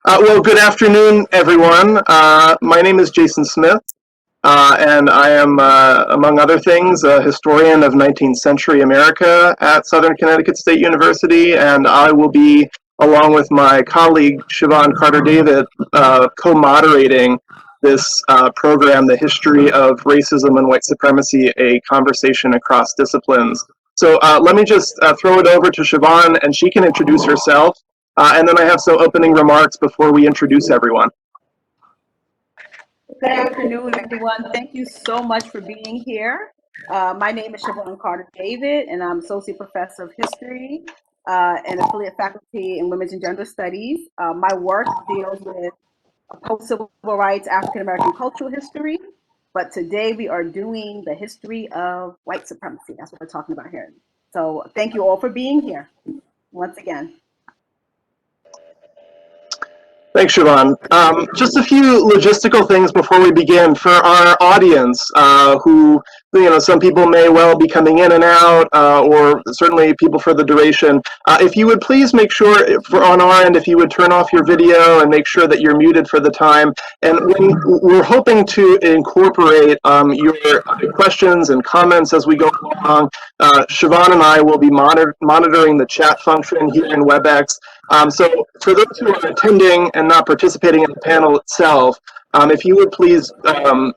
Well, good afternoon, everyone. My name is Jason Smith, and I am, among other things, a historian of 19th century America at Southern Connecticut State University, and I will be, along with my colleague Siobhan Carter-David, co-moderating this program, The History of Racism and White Supremacy, a Conversation Across Disciplines. So let me just throw it over to Siobhan, and she can introduce herself. And then I have some opening remarks before we introduce everyone. Good afternoon, everyone. Thank you so much for being here. My name is Siobhan Carter-David, and I'm Associate Professor of History and Affiliate Faculty in Women's and Gender Studies. My work deals with post-civil rights, African-American cultural history, but today we are doing the history of white supremacy. That's what we're talking about here. So thank you all for being here once again. Thanks, Siobhan. Just a few logistical things before we begin. For our audience, who, some people may well be coming in and out, or certainly people for the duration, if you would please make sure, on our end, if you would turn off your video and make sure that you're muted for the time. And we're hoping to incorporate your questions and comments as we go along. Siobhan and I will be monitoring the chat function here in WebEx. So for those who are attending and not participating in the panel itself, if you would please turn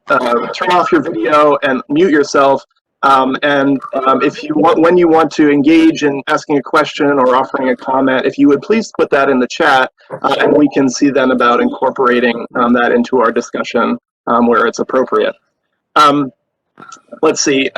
off your video and mute yourself, and if you want, when you want to engage in asking a question or offering a comment, if you would please put that in the chat, and we can see then about incorporating that into our discussion where it's appropriate. Let's see.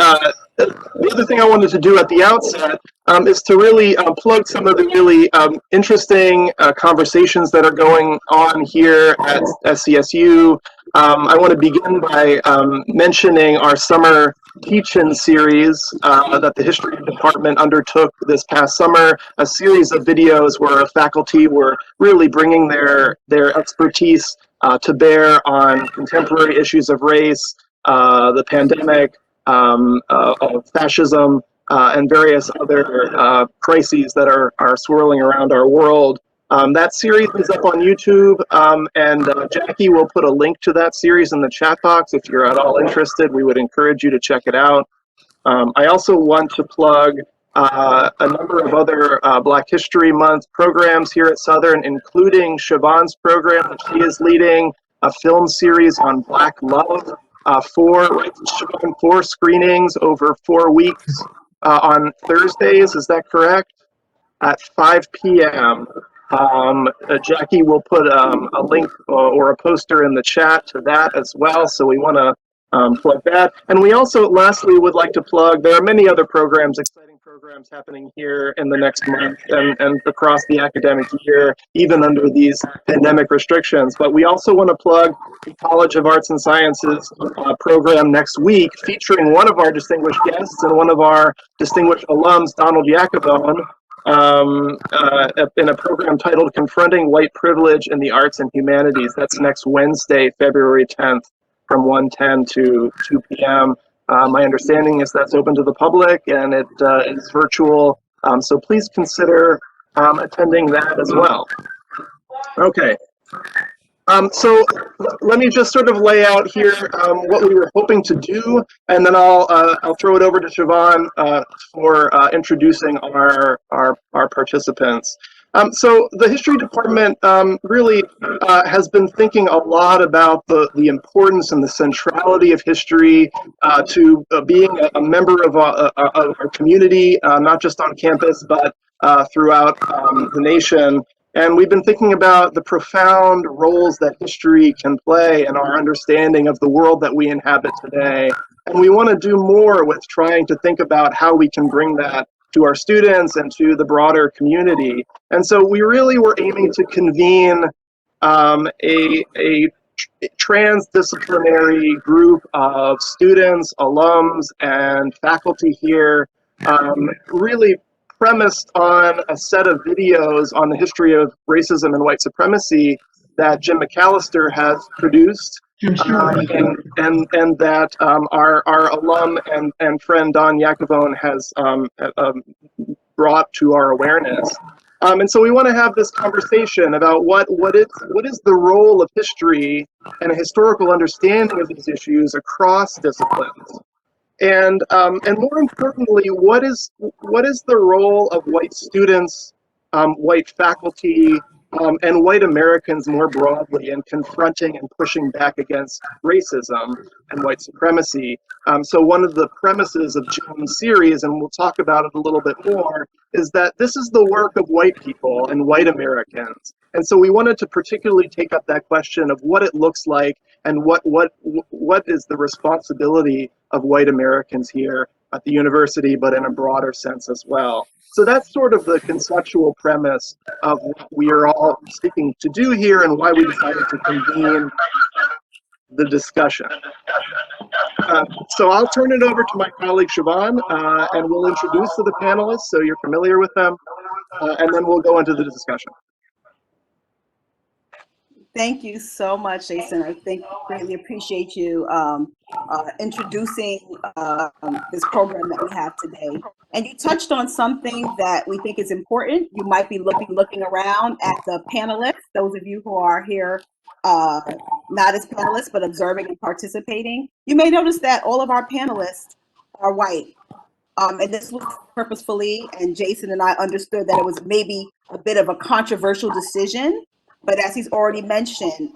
The other thing I wanted to do at the outset is to really plug some of the really interesting conversations that are going on here at SCSU. I want to begin by mentioning our summer teach-in series that the history department undertook this past summer, a series of videos where faculty were really bringing their expertise to bear on contemporary issues of race, the pandemic, fascism, and various other crises that are swirling around our world. That series is up on YouTube, and Jackie will put a link to that series in the chat box. If you're at all interested, we would encourage you to check it out. I also want to plug a number of other Black History Month programs here at Southern, including Siobhan's program that she is leading, a film series on Black love. Four screenings over 4 weeks on Thursdays, is that correct? At 5 p.m. Jackie will put a link or a poster in the chat to that as well, so we want to plug that. And we also, lastly, would like to plug, there are many other programs, exciting programs happening here in the next month and across the academic year, even under these pandemic restrictions. But we also want to plug the College of Arts and Sciences program next week, featuring one of our distinguished guests and one of our distinguished alums, Donald Yacovone, in a program titled Confronting White Privilege in the Arts and Humanities. That's next Wednesday, February 10th, from 1:10 to 2 p.m. My understanding is that's open to the public and it is virtual, so please consider attending that as well. Okay. So let me just sort of lay out here what we were hoping to do, and then I'll throw it over to Siobhan for introducing our participants. So the history department really has been thinking a lot about the importance and the centrality of history to being a member of our community, not just on campus, but throughout the nation. And we've been thinking about the profound roles that history can play in our understanding of the world that we inhabit today. And we want to do more with trying to think about how we can bring that to our students and to the broader community. And so we really were aiming to convene a transdisciplinary group of students, alums, and faculty here, really premised on a set of videos on the history of racism and white supremacy that Jim Macalester has produced, and that our alum and friend Don Yacovone has brought to our awareness. And so we want to have this conversation about what is the role of history and a historical understanding of these issues across disciplines. And more importantly, what is the role of white students, white faculty, and white Americans more broadly in confronting and pushing back against racism and white supremacy? So one of the premises of June's series, and we'll talk about it a little bit more, is that this is the work of white people and white Americans. And so we wanted to particularly take up that question of what it looks like and what is the responsibility of white Americans here at the university, but in a broader sense as well. So that's sort of the conceptual premise of what we are all seeking to do here and why we decided to convene the discussion. So I'll turn it over to my colleague Siobhan, and we'll introduce the panelists so you're familiar with them, and then we'll go into the discussion. Thank you so much, Jason. I greatly appreciate you introducing this program that we have today. And you touched on something that we think is important. You might be looking around at the panelists, those of you who are here not as panelists, but observing and participating. You may notice that all of our panelists are white. And this was purposefully, and Jason and I understood that it was maybe a bit of a controversial decision. But as he's already mentioned,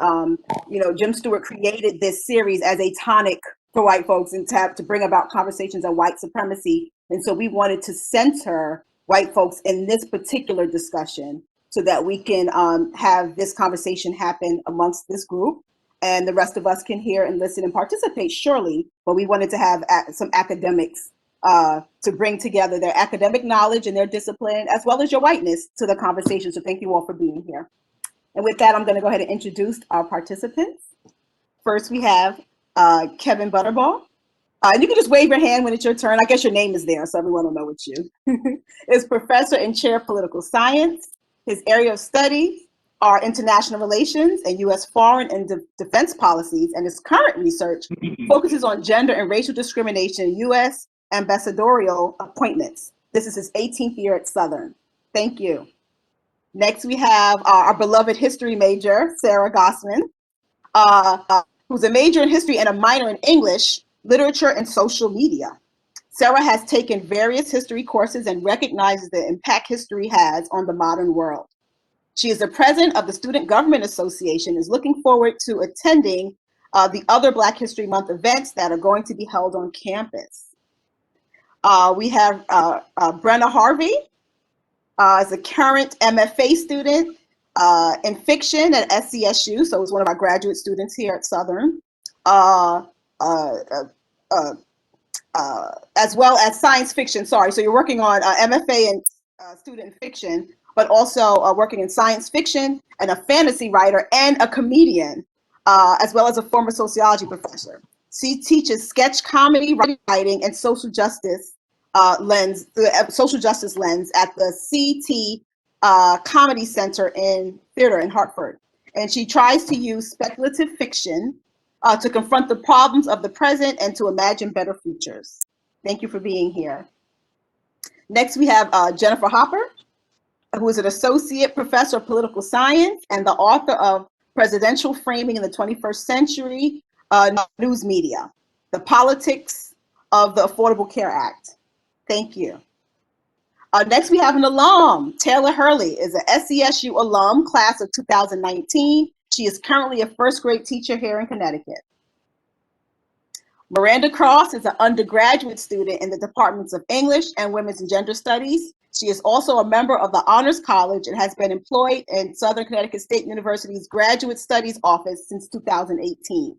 Jim Stewart created this series as a tonic for white folks and to bring about conversations on white supremacy. And so we wanted to center white folks in this particular discussion so that we can have this conversation happen amongst this group. And the rest of us can hear and listen and participate, surely. But we wanted to have some academics to bring together their academic knowledge and their discipline, as well as your whiteness, to the conversation. So thank you all for being here. And with that, I'm going to go ahead and introduce our participants. First, we have Kevin Butterball. And you can just wave your hand when it's your turn. I guess your name is there, so everyone will know it's you. Is professor and chair of political science. His area of study are international relations and U.S. foreign and defense policies. And his current research focuses on gender and racial discrimination in U.S. ambassadorial appointments. This is his 18th year at Southern. Thank you. Next, we have our beloved history major, Sarah Gossman, who's a major in history and a minor in English, literature, and social media. Sarah has taken various history courses and recognizes the impact history has on the modern world. She is the president of the Student Government Association, is looking forward to attending the other Black History Month events that are going to be held on campus. We have Brenna Harvey, is a current MFA student in fiction at SCSU, so it's one of our graduate students here at Southern, as well as science fiction. Sorry, so you're working on MFA and student in fiction, but also working in science fiction and a fantasy writer and a comedian, as well as a former sociology professor. She teaches sketch comedy, writing, and social justice lens, the social justice lens at the CT Comedy Center in Theater in Hartford. And she tries to use speculative fiction to confront the problems of the present and to imagine better futures. Thank you for being here. Next, we have Jennifer Hopper, who is an associate professor of political science and the author of Presidential Framing in the 21st Century News Media, The Politics of the Affordable Care Act. Thank you. Next, we have an alum. Taylor Hurley is an SCSU alum, class of 2019. She is currently a first grade teacher here in Connecticut. Miranda Cross is an undergraduate student in the departments of English and Women's and Gender Studies. She is also a member of the Honors College and has been employed in Southern Connecticut State University's Graduate Studies Office since 2018.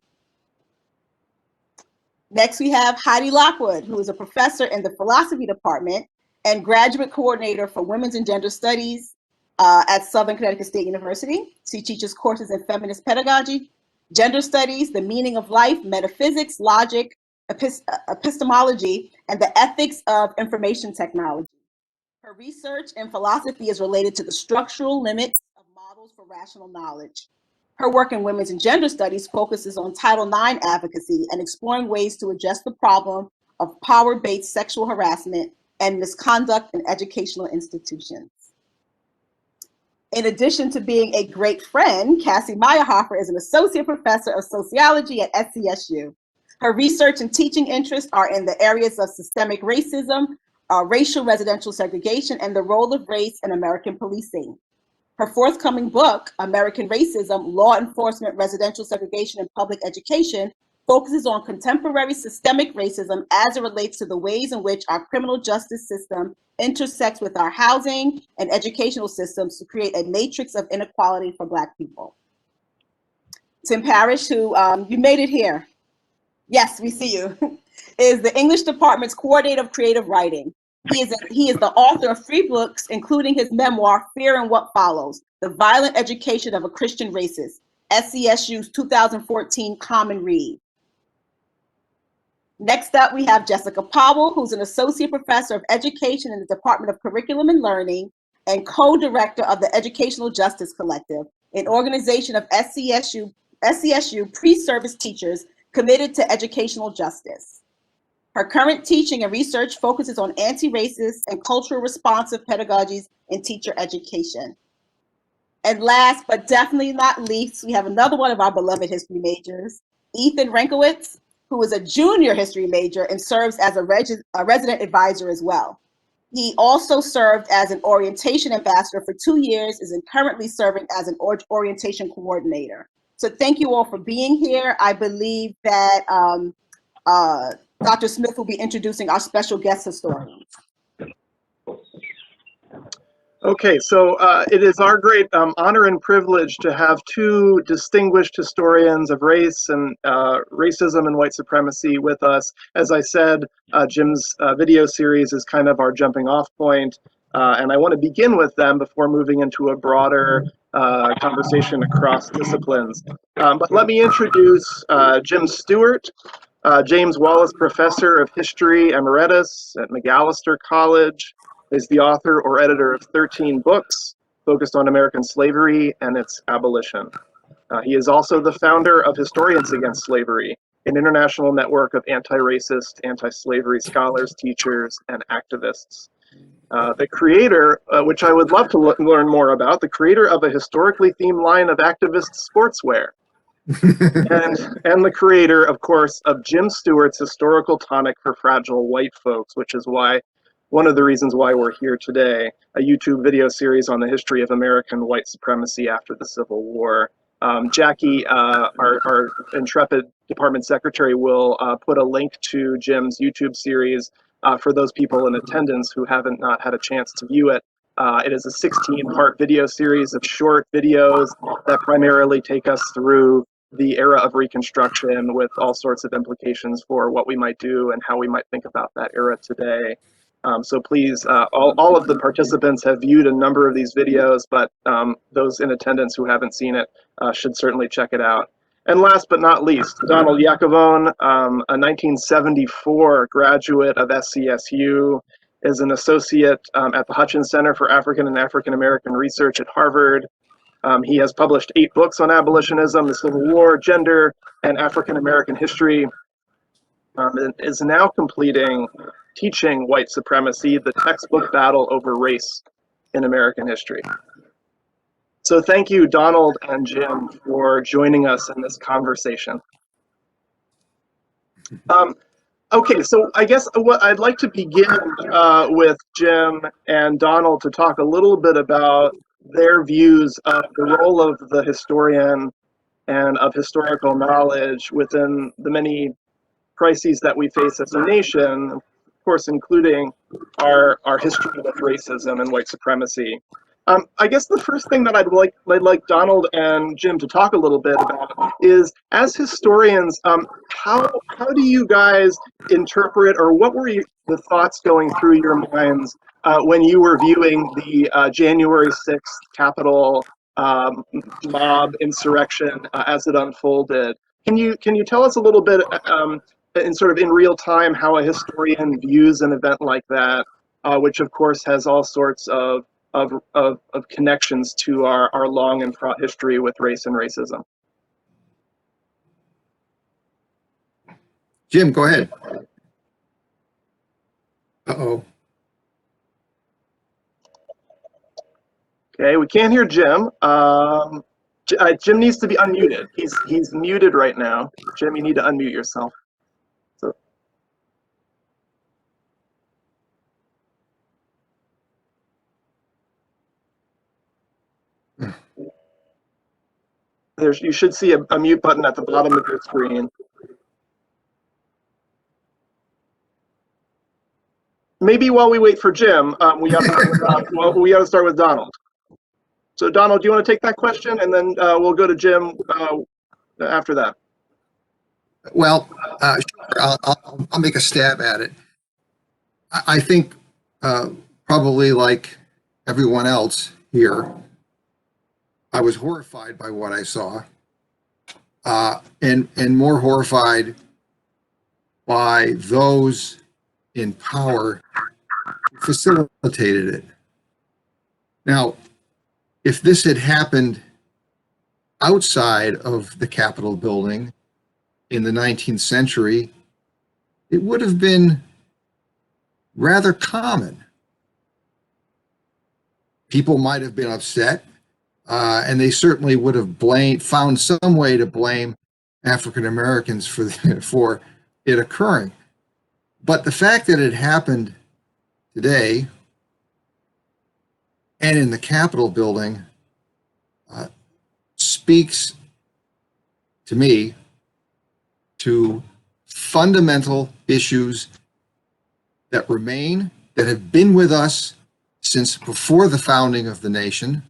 Next, we have Heidi Lockwood, who is a professor in the philosophy department and graduate coordinator for Women's and Gender Studies at Southern Connecticut State University. She teaches courses in feminist pedagogy, gender studies, the meaning of life, metaphysics, logic, epistemology, and the ethics of information technology. Her research in philosophy is related to the structural limits of models for rational knowledge. Her work in women's and gender studies focuses on Title IX advocacy and exploring ways to address the problem of power-based sexual harassment and misconduct in educational institutions. In addition to being a great friend, Cassie Meyerhofer is an associate professor of sociology at SCSU. Her research and teaching interests are in the areas of systemic racism, racial residential segregation, and the role of race in American policing. Her forthcoming book, American Racism, Law Enforcement, Residential Segregation, and Public Education, focuses on contemporary systemic racism as it relates to the ways in which our criminal justice system intersects with our housing and educational systems to create a matrix of inequality for Black people. Tim Parrish, who you made it here. Yes, we see you. Is the English Department's coordinator of creative writing. He is the author of 3 books, including his memoir, Fear and What Follows, The Violent Education of a Christian Racist, SCSU's 2014 Common Read. Next up, we have Jessica Powell, who's an associate professor of education in the Department of Curriculum and Learning and co-director of the Educational Justice Collective, an organization of SCSU pre-service teachers committed to educational justice. Her current teaching and research focuses on anti-racist and cultural responsive pedagogies in teacher education. And last but definitely not least, we have another one of our beloved history majors, Ethan Renkowitz, who is a junior history major and serves as a resident advisor as well. He also served as an orientation ambassador for 2 years and is currently serving as an orientation coordinator. So thank you all for being here. I believe that Dr. Smith will be introducing our special guest historians. Okay, so it is our great honor and privilege to have 2 distinguished historians of race and racism and white supremacy with us. As I said, Jim's video series is kind of our jumping off point, and I want to begin with them before moving into a broader conversation across disciplines. But let me introduce Jim Stewart, James Wallace Professor of History Emeritus at Macalester College. Is the author or editor of 13 books focused on American slavery and its abolition. He is also the founder of Historians Against Slavery, an international network of anti-racist, anti-slavery scholars, teachers, and activists. The creator, which I would love to learn more about, the creator of a historically themed line of activist sportswear. and the creator, of course, of Jim Stewart's Historical Tonic for Fragile White Folks, which is why one of the reasons why we're here today, a YouTube video series on the history of American white supremacy after the Civil War. Jackie, our intrepid department secretary, will put a link to Jim's YouTube series for those people in attendance who haven't not had a chance to view it. It is a 16-part video series of short videos that primarily take us through the era of Reconstruction with all sorts of implications for what we might do and how we might think about that era today. So please, all of the participants have viewed a number of these videos, but those in attendance who haven't seen it should certainly check it out. And last but not least, Donald Yacovone, a 1974 graduate of SCSU, is an associate at the Hutchins Center for African and African American Research at Harvard. He has published 8 books on abolitionism, the Civil War, gender, and African American history. And is now completing Teaching White Supremacy, the textbook battle over race in American history. So thank you, Donald and Jim, for joining us in this conversation. Okay, so I guess what I'd like to begin with Jim and Donald to talk a little bit about their views of the role of the historian and of historical knowledge within the many crises that we face as a nation, of course, including our history with racism and white supremacy. I guess the first thing that I'd like Donald and Jim to talk a little bit about is, as historians, how do you guys interpret, or what were the thoughts going through your minds when you were viewing the January 6th Capitol mob insurrection as it unfolded? Can you tell us a little bit in real time how a historian views an event like that, which of course has all sorts of connections to our long and fraught history with race and racism? Jim, go ahead. Uh-oh. Okay, we can't hear Jim. Jim needs to be unmuted. He's muted right now. Jim, you need to unmute yourself. So you should see a mute button at the bottom of your screen. Maybe while we wait for Jim, we ought to start with Donald. So Donald, do you want to take that question, and then we'll go to Jim after that. Well, sure, I'll make a stab at it. I think probably like everyone else here, I was horrified by what I saw, and more horrified by those in power who facilitated it. Now, if this had happened outside of the Capitol building in the 19th century, it would have been rather common. People might have been upset, and they certainly would have found some way to blame African Americans for it occurring. But the fact that it happened today and in the Capitol building speaks to me to fundamental issues that remain, that have been with us since before the founding of the nation,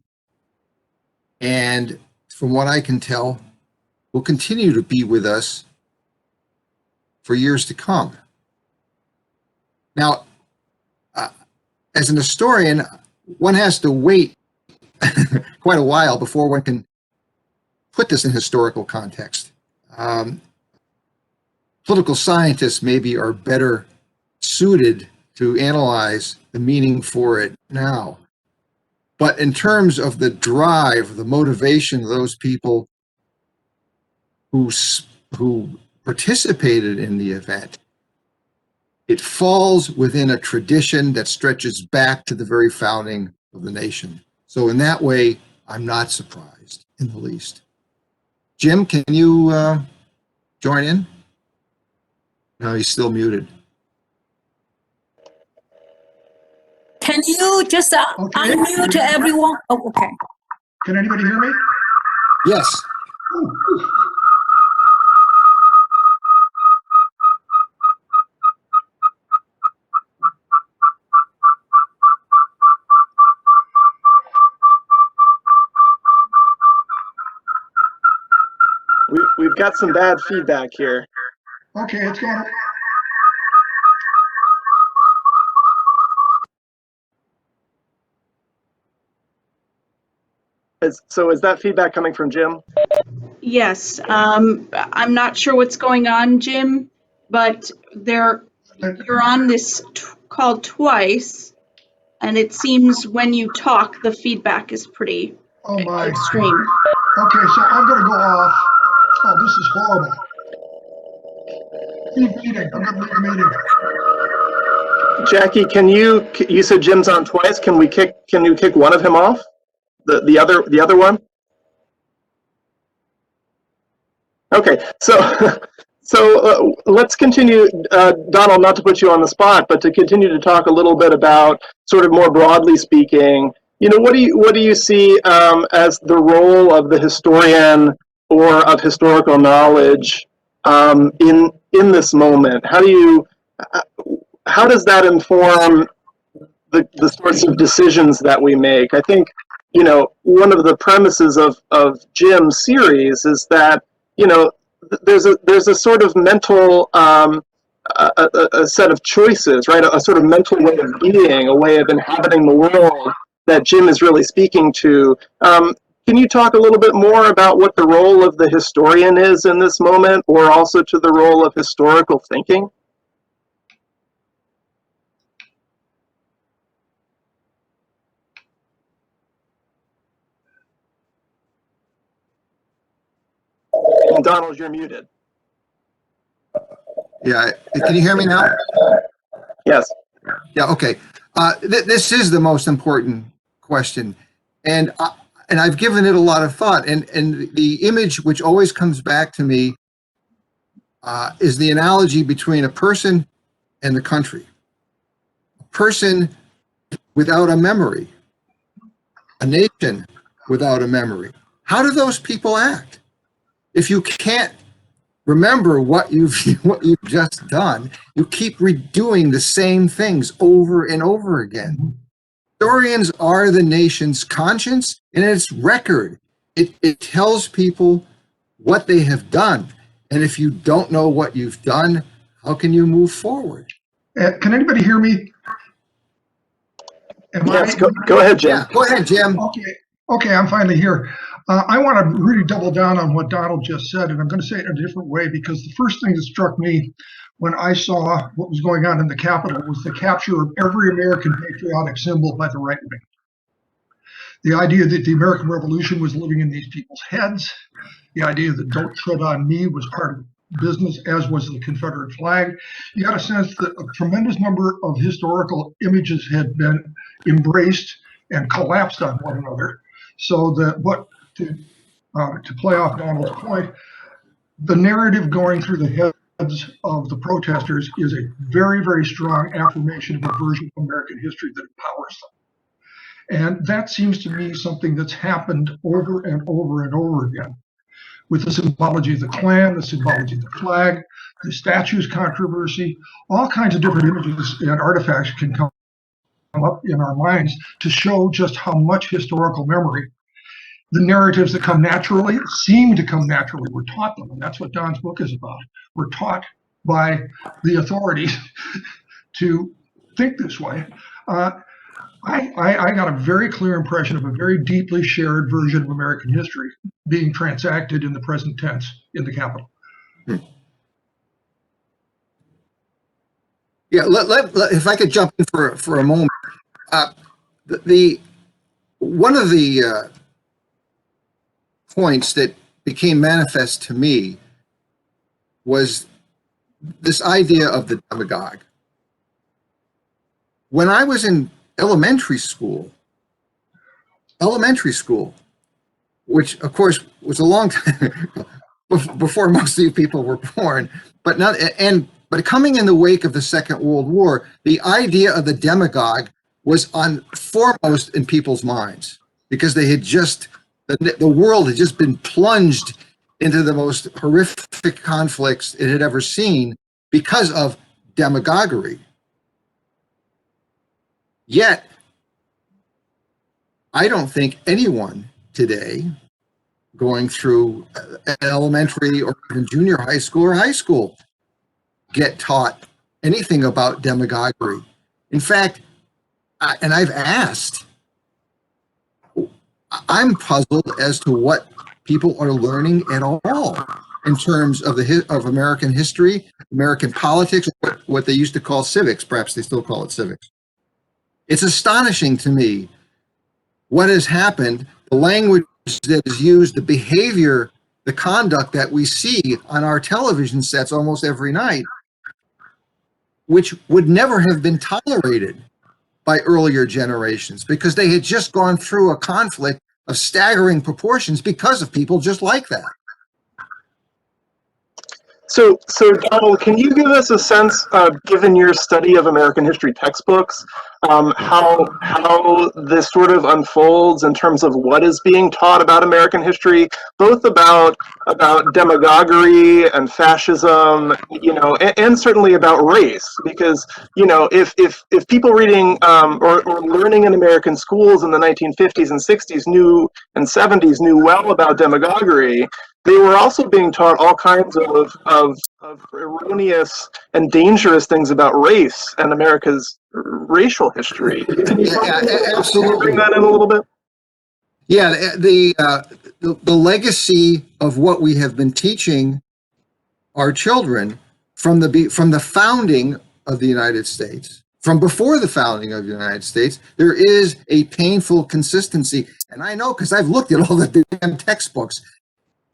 and from what I can tell, will continue to be with us for years to come. Now, as an historian, one has to wait quite a while before one can put this in historical context. Political scientists maybe are better suited to analyze the meaning for it now. But in terms of the drive, the motivation of those people who participated in the event, it falls within a tradition that stretches back to the very founding of the nation. So in that way, I'm not surprised in the least. Jim, can you join in? No, he's still muted. Can you just unmute everyone? Oh, okay. Can anybody hear me? Yes. We've got some bad feedback here. Okay, it's going. So is that feedback coming from Jim? Yes, I'm not sure what's going on, Jim, but you're on this call twice, and it seems when you talk, the feedback is pretty extreme. Okay, so I'm going to go off. Oh, this is horrible. Leave meeting. I'm going to leave the meeting. Jackie, you said Jim's on twice. Can you kick one of him off? The other one? Okay, so let's continue, Donald, not to put you on the spot, but to continue to talk a little bit about, sort of more broadly speaking, what do you see as the role of the historian or of historical knowledge in this moment? How does that inform the sorts of decisions that we make? I think, one of the premises of Jim's series is that, there's a sort of mental, a set of choices, right? A sort of mental way of being, a way of inhabiting the world that Jim is really speaking to. Can you talk a little bit more about what the role of the historian is in this moment, or also to the role of historical thinking? And Donald, you're muted. Yeah, can you hear me now? Yes. Yeah, okay. This is the most important question. And I've given it a lot of thought. And the image which always comes back to me is the analogy between a person and the country. A person without a memory, a nation without a memory. How do those people act? If you can't remember what you've just done, you keep redoing the same things over and over again. Historians are the nation's conscience and its record. It tells people what they have done. And if you don't know what you've done, how can you move forward? Can anybody hear me? Yes, go ahead, Jim. Yeah, go ahead, Jim. Okay, I'm finally here. I want to really double down on what Donald just said, and I'm going to say it in a different way, because the first thing that struck me when I saw what was going on in the Capitol was the capture of every American patriotic symbol by the right wing. The idea that the American Revolution was living in these people's heads, the idea that "don't tread on me" was part of business, as was the Confederate flag. You got a sense that a tremendous number of historical images had been embraced and collapsed on one another. So that, but to play off Donald's point, the narrative going through the heads of the protesters is a very, very strong affirmation of a version of American history that empowers them. And that seems to me something that's happened over and over and over again, with the symbology of the Klan, the symbology of the flag, the statues controversy. All kinds of different images and artifacts can come up in our minds to show just how much historical memory the narratives that come naturally seem to come naturally. We're taught them, and that's what Don's book is about. We're taught by the authorities to think this way. I got a very clear impression of a very deeply shared version of American history being transacted in the present tense in the Capitol. Yeah, if I could jump in for a moment. One of the points that became manifest to me was this idea of the demagogue. When I was in elementary school, which of course was a long time before most of you people were born, but coming in the wake of the Second World War, the idea of the demagogue was on foremost in people's minds, because they had just, the world had just been plunged into the most horrific conflicts it had ever seen because of demagoguery. Yet, I don't think anyone today going through elementary or even junior high school or high school get taught anything about demagoguery. In fact, and I've asked, I'm puzzled as to what people are learning at all in terms of of American history, American politics, what they used to call civics. Perhaps they still call it civics. It's astonishing to me what has happened, the language that is used, the behavior, the conduct that we see on our television sets almost every night, which would never have been tolerated by earlier generations, because they had just gone through a conflict of staggering proportions because of people just like that. So Donald, can you give us a sense, given your study of American history textbooks, how this sort of unfolds in terms of what is being taught about American history, both about demagoguery and fascism, and certainly about race? Because if people reading or learning in American schools in the 1950s and 60s and 70s knew well about demagoguery, they were also being taught all kinds of erroneous and dangerous things about race and America's racial history. Can you absolutely bring that in a little bit? Yeah, the legacy of what we have been teaching our children from the founding of the United States, from before the founding of the United States, there is a painful consistency. And I know because I've looked at all the damn textbooks,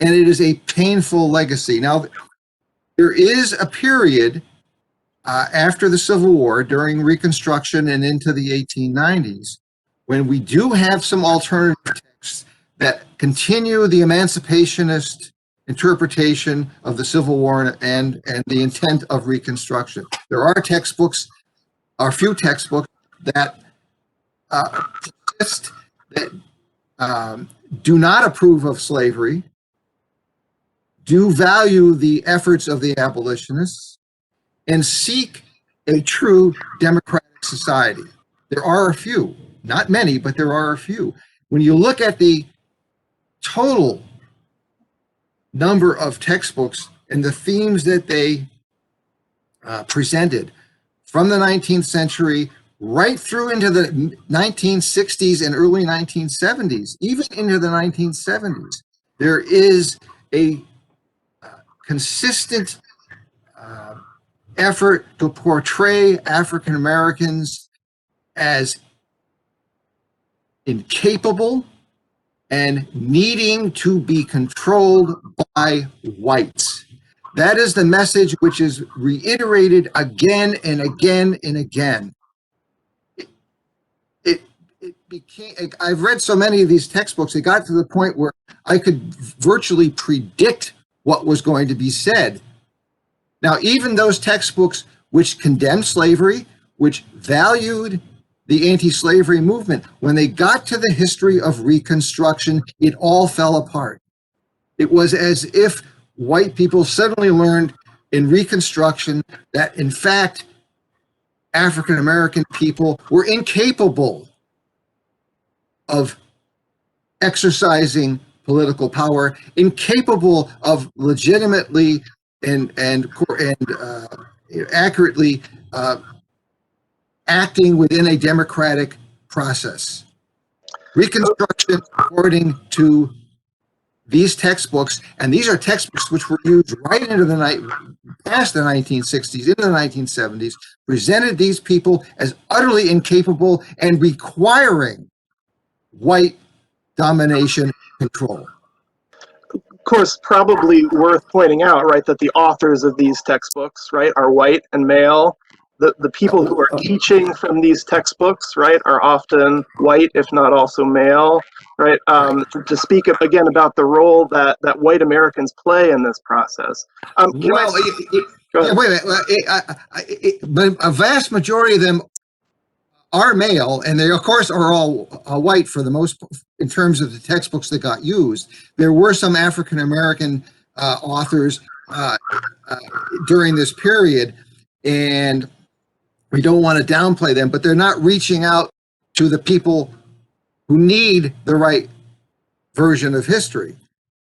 and it is a painful legacy. Now, there is a period after the Civil War, during Reconstruction and into the 1890s, when we do have some alternative texts that continue the emancipationist interpretation of the Civil War and the intent of Reconstruction. There are textbooks, or a few textbooks that persist, that do not approve of slavery, do value the efforts of the abolitionists, and seek a true democratic society. There are a few, not many, but there are a few. When you look at the total number of textbooks and the themes that they presented from the 19th century right through into the 1960s and early 1970s, even into the 1970s, there is a consistent effort to portray African Americans as incapable and needing to be controlled by whites. That is the message which is reiterated again and again and again. It became, I've read so many of these textbooks, it got to the point where I could virtually predict what was going to be said. Now, even those textbooks which condemned slavery, which valued the anti-slavery movement, when they got to the history of Reconstruction, it all fell apart. It was as if white people suddenly learned in Reconstruction that, in fact, African American people were incapable of exercising political power, incapable of legitimately and accurately acting within a democratic process. Reconstruction, according to these textbooks, and these are textbooks which were used right into the past the 1960s, into the 1970s, presented these people as utterly incapable and requiring white domination control. Of course, probably worth pointing out, right, that the authors of these textbooks, right, are white and male. The people who are teaching from these textbooks, right, are often white, if not also male, right? To speak again about the role that white Americans play in this process. Wait a minute. But a vast majority of them are male, and they, of course, are all white for the most, in terms of the textbooks that got used. There were some African American authors during this period, and we don't want to downplay them, but they're not reaching out to the people who need the right version of history.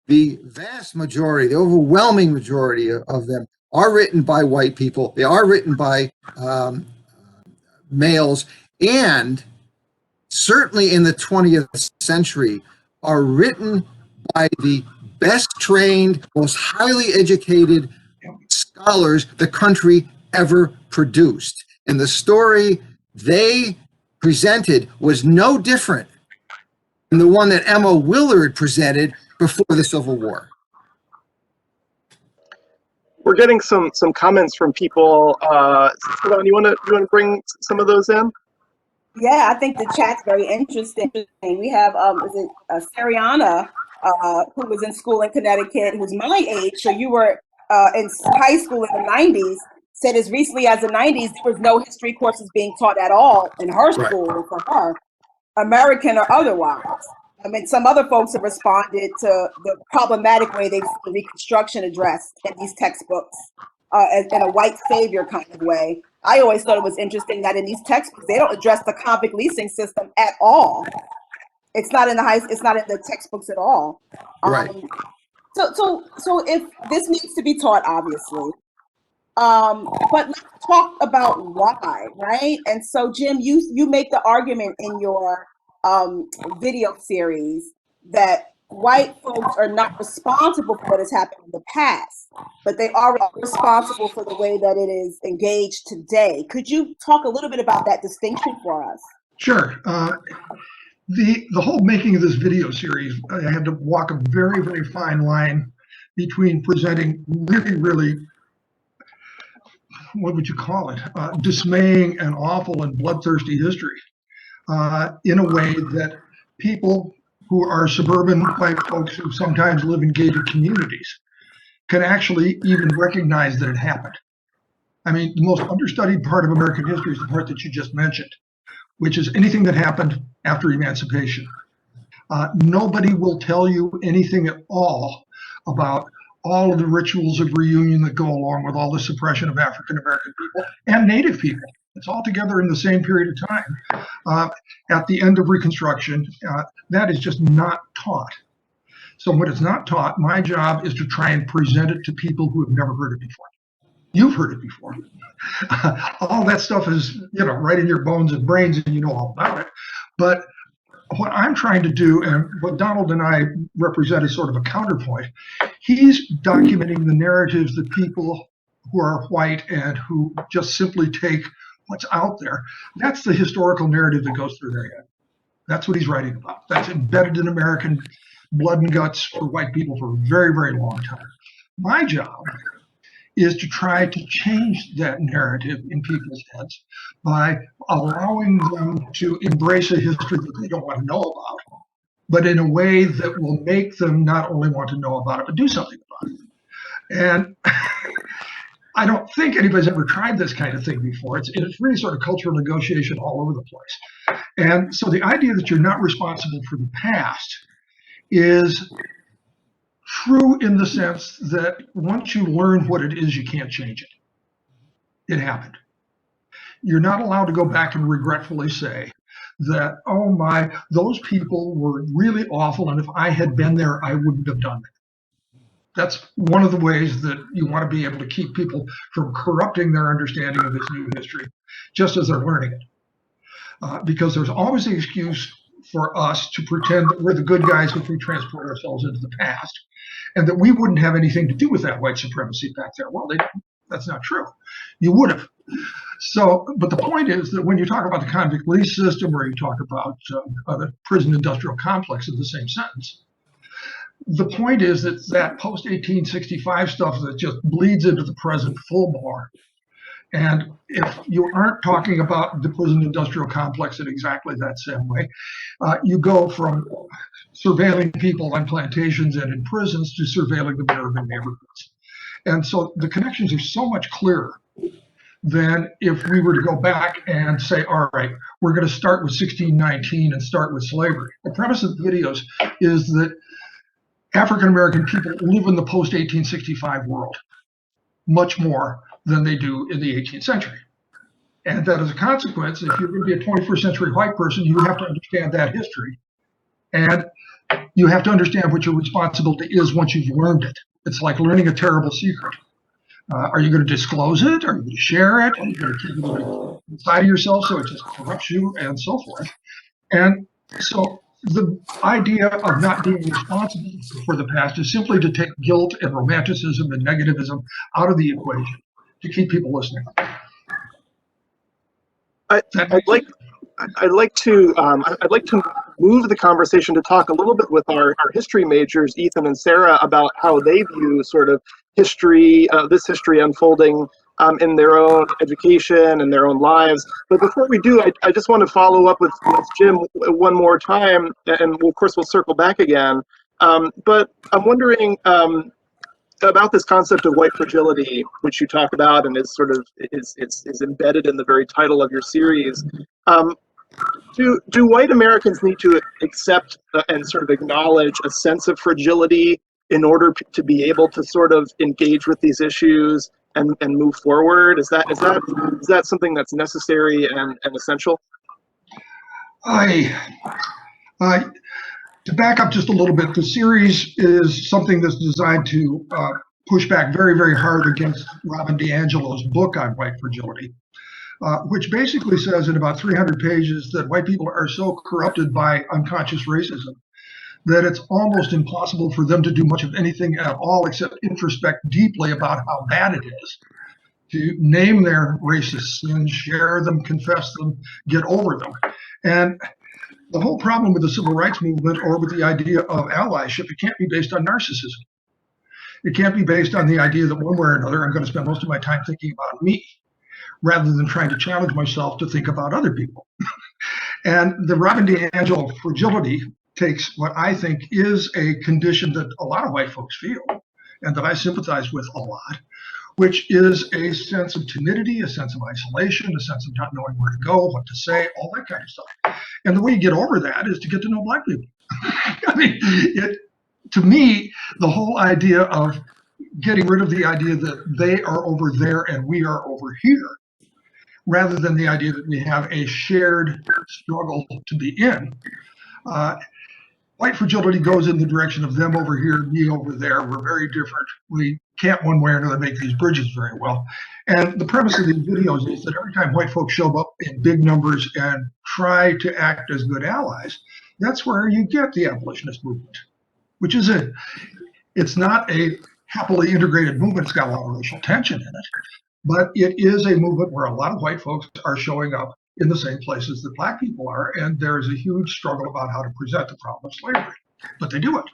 The vast majority, the overwhelming majority of them are written by white people. They are written by males, and certainly in the 20th century are written by the best trained, most highly educated scholars the country ever produced. And the story they presented was no different than the one that Emma Willard presented before the Civil War. We're getting some comments from people. Siobhan, you want to bring some of those in? Yeah, I think the chat's very interesting. We have is it Sariana, who was in school in Connecticut, who's my age. So you were in high school in the 90s. Said as recently as the 90s, there was no history courses being taught at all in her school, right, for her, American or otherwise. I mean, some other folks have responded to the problematic way they've seen Reconstruction addressed in these textbooks, in a white savior kind of way. I always thought it was interesting that in these textbooks, they don't address the convict leasing system at all. It's not in the textbooks at all. Right. So if this needs to be taught, obviously, but let's talk about why, right? And so, Jim, you make the argument in your video series that white folks are not responsible for what has happened in the past, but they are responsible for the way that it is engaged today. Could you talk a little bit about that distinction for us? Sure. The whole making of this video series, I had to walk a very, very fine line between presenting really, what would you call it, dismaying and awful and bloodthirsty history, in a way that people who are suburban white folks who sometimes live in gated communities can actually even recognize that it happened. I mean, the most understudied part of American history is the part that you just mentioned, which is anything that happened after emancipation. Nobody will tell you anything at all about all of the rituals of reunion that go along with all the suppression of African American people and Native people. It's all together in the same period of time. At the end of Reconstruction, that is just not taught. So when it's not taught, my job is to try and present it to people who have never heard it before. You've heard it before. All that stuff is, right in your bones and brains, and you know all about it. But what I'm trying to do, and what Donald and I represent as sort of a counterpoint, he's documenting the narratives that people who are white and who just simply take what's out there. That's the historical narrative that goes through their head. That's what he's writing about. That's embedded in American blood and guts for white people for a very, very long time. My job is to try to change that narrative in people's heads by allowing them to embrace a history that they don't want to know about, but in a way that will make them not only want to know about it, but do something about it. And I don't think anybody's ever tried this kind of thing before. It's really sort of cultural negotiation all over the place. And so the idea that you're not responsible for the past is true in the sense that once you learn what it is, you can't change it. It happened. You're not allowed to go back and regretfully say that, oh my, those people were really awful, and if I had been there, I wouldn't have done that. That's one of the ways that you want to be able to keep people from corrupting their understanding of this new history, just as they're learning it. Because there's always the excuse for us to pretend that we're the good guys if we transport ourselves into the past, and that we wouldn't have anything to do with that white supremacy back there. Well, that's not true. You would have. So, but the point is that when you talk about the convict lease system, or you talk about the prison industrial complex in the same sentence, the point is that post-1865 stuff that just bleeds into the present full bore. And if you aren't talking about the prison industrial complex in exactly that same way, you go from surveilling people on plantations and in prisons to surveilling them in urban neighborhoods. And so the connections are so much clearer than if we were to go back and say, all right, we're going to start with 1619 and start with slavery. The premise of the videos is that African-American people live in the post-1865 world much more than they do in the 18th century. And that as a consequence, if you're going to be a 21st century white person, you have to understand that history. And you have to understand what your responsibility is once you've learned it. It's like learning a terrible secret. Are you going to disclose it? Are you going to share it? Are you going to keep it inside of yourself so it just corrupts you and so forth? And so the idea of not being responsible for the past is simply to take guilt and romanticism and negativism out of the equation to keep people listening. I'd like to move the conversation to talk a little bit with our history majors, Ethan and Sarah, about how they view sort of history, this history unfolding in their own education and their own lives. But before we do, I just want to follow up with Jim one more time, and of course we'll circle back again. But I'm wondering about this concept of white fragility, which you talk about and is sort of is embedded in the very title of your series. Do white Americans need to accept and sort of acknowledge a sense of fragility in order to be able to sort of engage with these issues and move forward? Is that something that's necessary and essential? To back up just a little bit, the series is something that's designed to push back very, very hard against Robin DiAngelo's book on white fragility, which basically says in about 300 pages that white people are so corrupted by unconscious racism that it's almost impossible for them to do much of anything at all except introspect deeply about how bad it is, to name their racist sins, share them, confess them, get over them. And the whole problem with the civil rights movement or with the idea of allyship, it can't be based on narcissism. It can't be based on the idea that one way or another, I'm going to spend most of my time thinking about me, rather than trying to challenge myself to think about other people. And the Robin DiAngelo fragility takes what I think is a condition that a lot of white folks feel and that I sympathize with a lot, which is a sense of timidity, a sense of isolation, a sense of not knowing where to go, what to say, all that kind of stuff. And the way you get over that is to get to know Black people. I mean, to me, the whole idea of getting rid of the idea that they are over there and we are over here, rather than the idea that we have a shared struggle to be in. White fragility goes in the direction of them over here, me over there. We're very different. We can't one way or another make these bridges very well. And the premise of these videos is that every time white folks show up in big numbers and try to act as good allies, that's where you get the abolitionist movement, which is it's not a happily integrated movement. It's got a lot of racial tension in it, but it is a movement where a lot of white folks are showing up in the same places that Black people are, and there is a huge struggle about how to present the problem of slavery, but they do it.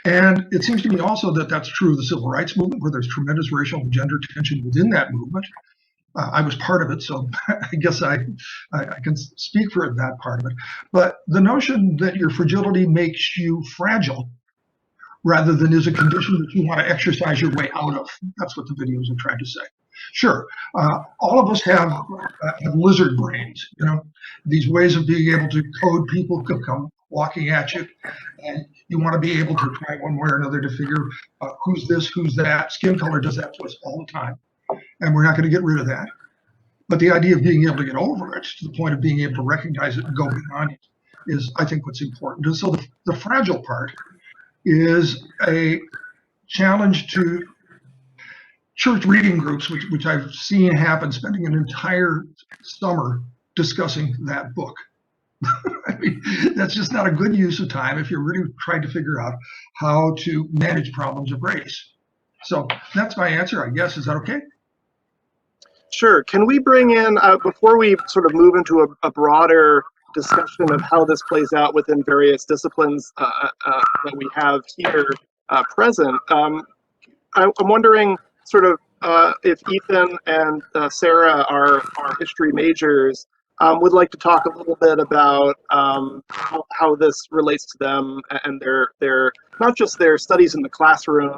And it seems to me also that that's true of the civil rights movement, where there's tremendous racial and gender tension within that movement. I was part of it, so I guess I can speak for that part of it. But the notion that your fragility makes you fragile rather than is a condition that you want to exercise your way out of, that's what the videos are trying to say. Sure, all of us have lizard brains, you know, these ways of being able to code people could come walking at you, and you want to be able to try one way or another to figure who's this, who's that. Skin color does that to us all the time, and we're not going to get rid of that. But the idea of being able to get over it to the point of being able to recognize it and go beyond it is, I think, what's important. And so the fragile part is a challenge to church reading groups, which I've seen happen, spending an entire summer discussing that book. I mean, that's just not a good use of time if you're really trying to figure out how to manage problems of race. So that's my answer, I guess. Is that okay? Sure. Can we bring in, before we sort of move into a broader discussion of how this plays out within various disciplines that we have here present, I'm wondering sort of if Ethan and Sarah, our history majors, would like to talk a little bit about how this relates to them and their not just their studies in the classroom,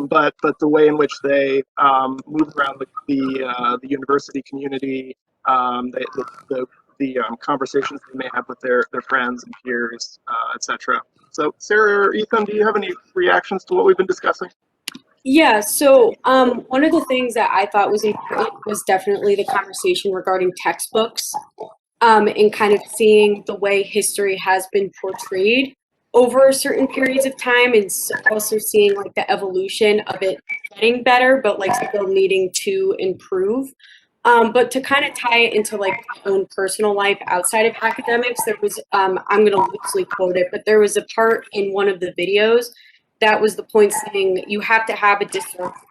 but the way in which they move around the university community, the conversations they may have with their friends and peers, etc. So, Sarah or Ethan, do you have any reactions to what we've been discussing? Yeah, so one of the things that I thought was important was definitely the conversation regarding textbooks and kind of seeing the way history has been portrayed over certain periods of time, and also seeing like the evolution of it getting better, but like still needing to improve. But to kind of tie it into like my own personal life outside of academics, there was, I'm going to loosely quote it, but there was a part in one of the videos that was the point saying you have to have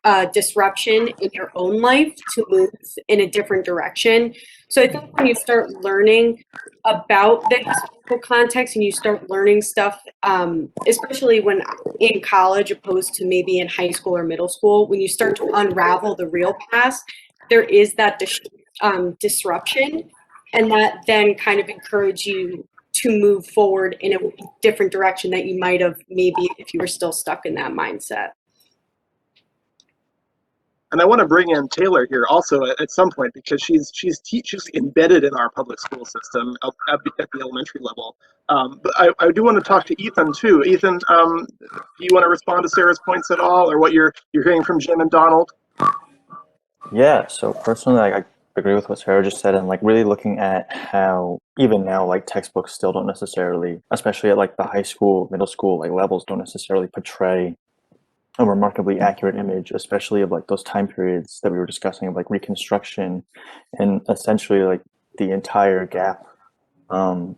a disruption in your own life to move in a different direction. So I think when you start learning about the historical context and you start learning stuff, especially when in college opposed to maybe in high school or middle school, when you start to unravel the real past, there is that disruption, and that then kind of encourage you to move forward in a different direction that you might have maybe if you were still stuck in that mindset. And I want to bring in Taylor here also at some point, because she's embedded in our public school system at the elementary level. But I do want to talk to Ethan too. Ethan, do you want to respond to Sarah's points at all, or what you're hearing from Jim and Donald? Yeah, so personally, I agree with what Sarah just said, and like really looking at how even now, like textbooks still don't necessarily, especially at like the high school, middle school like levels, don't necessarily portray a remarkably accurate image, especially of like those time periods that we were discussing of like Reconstruction and essentially like the entire gap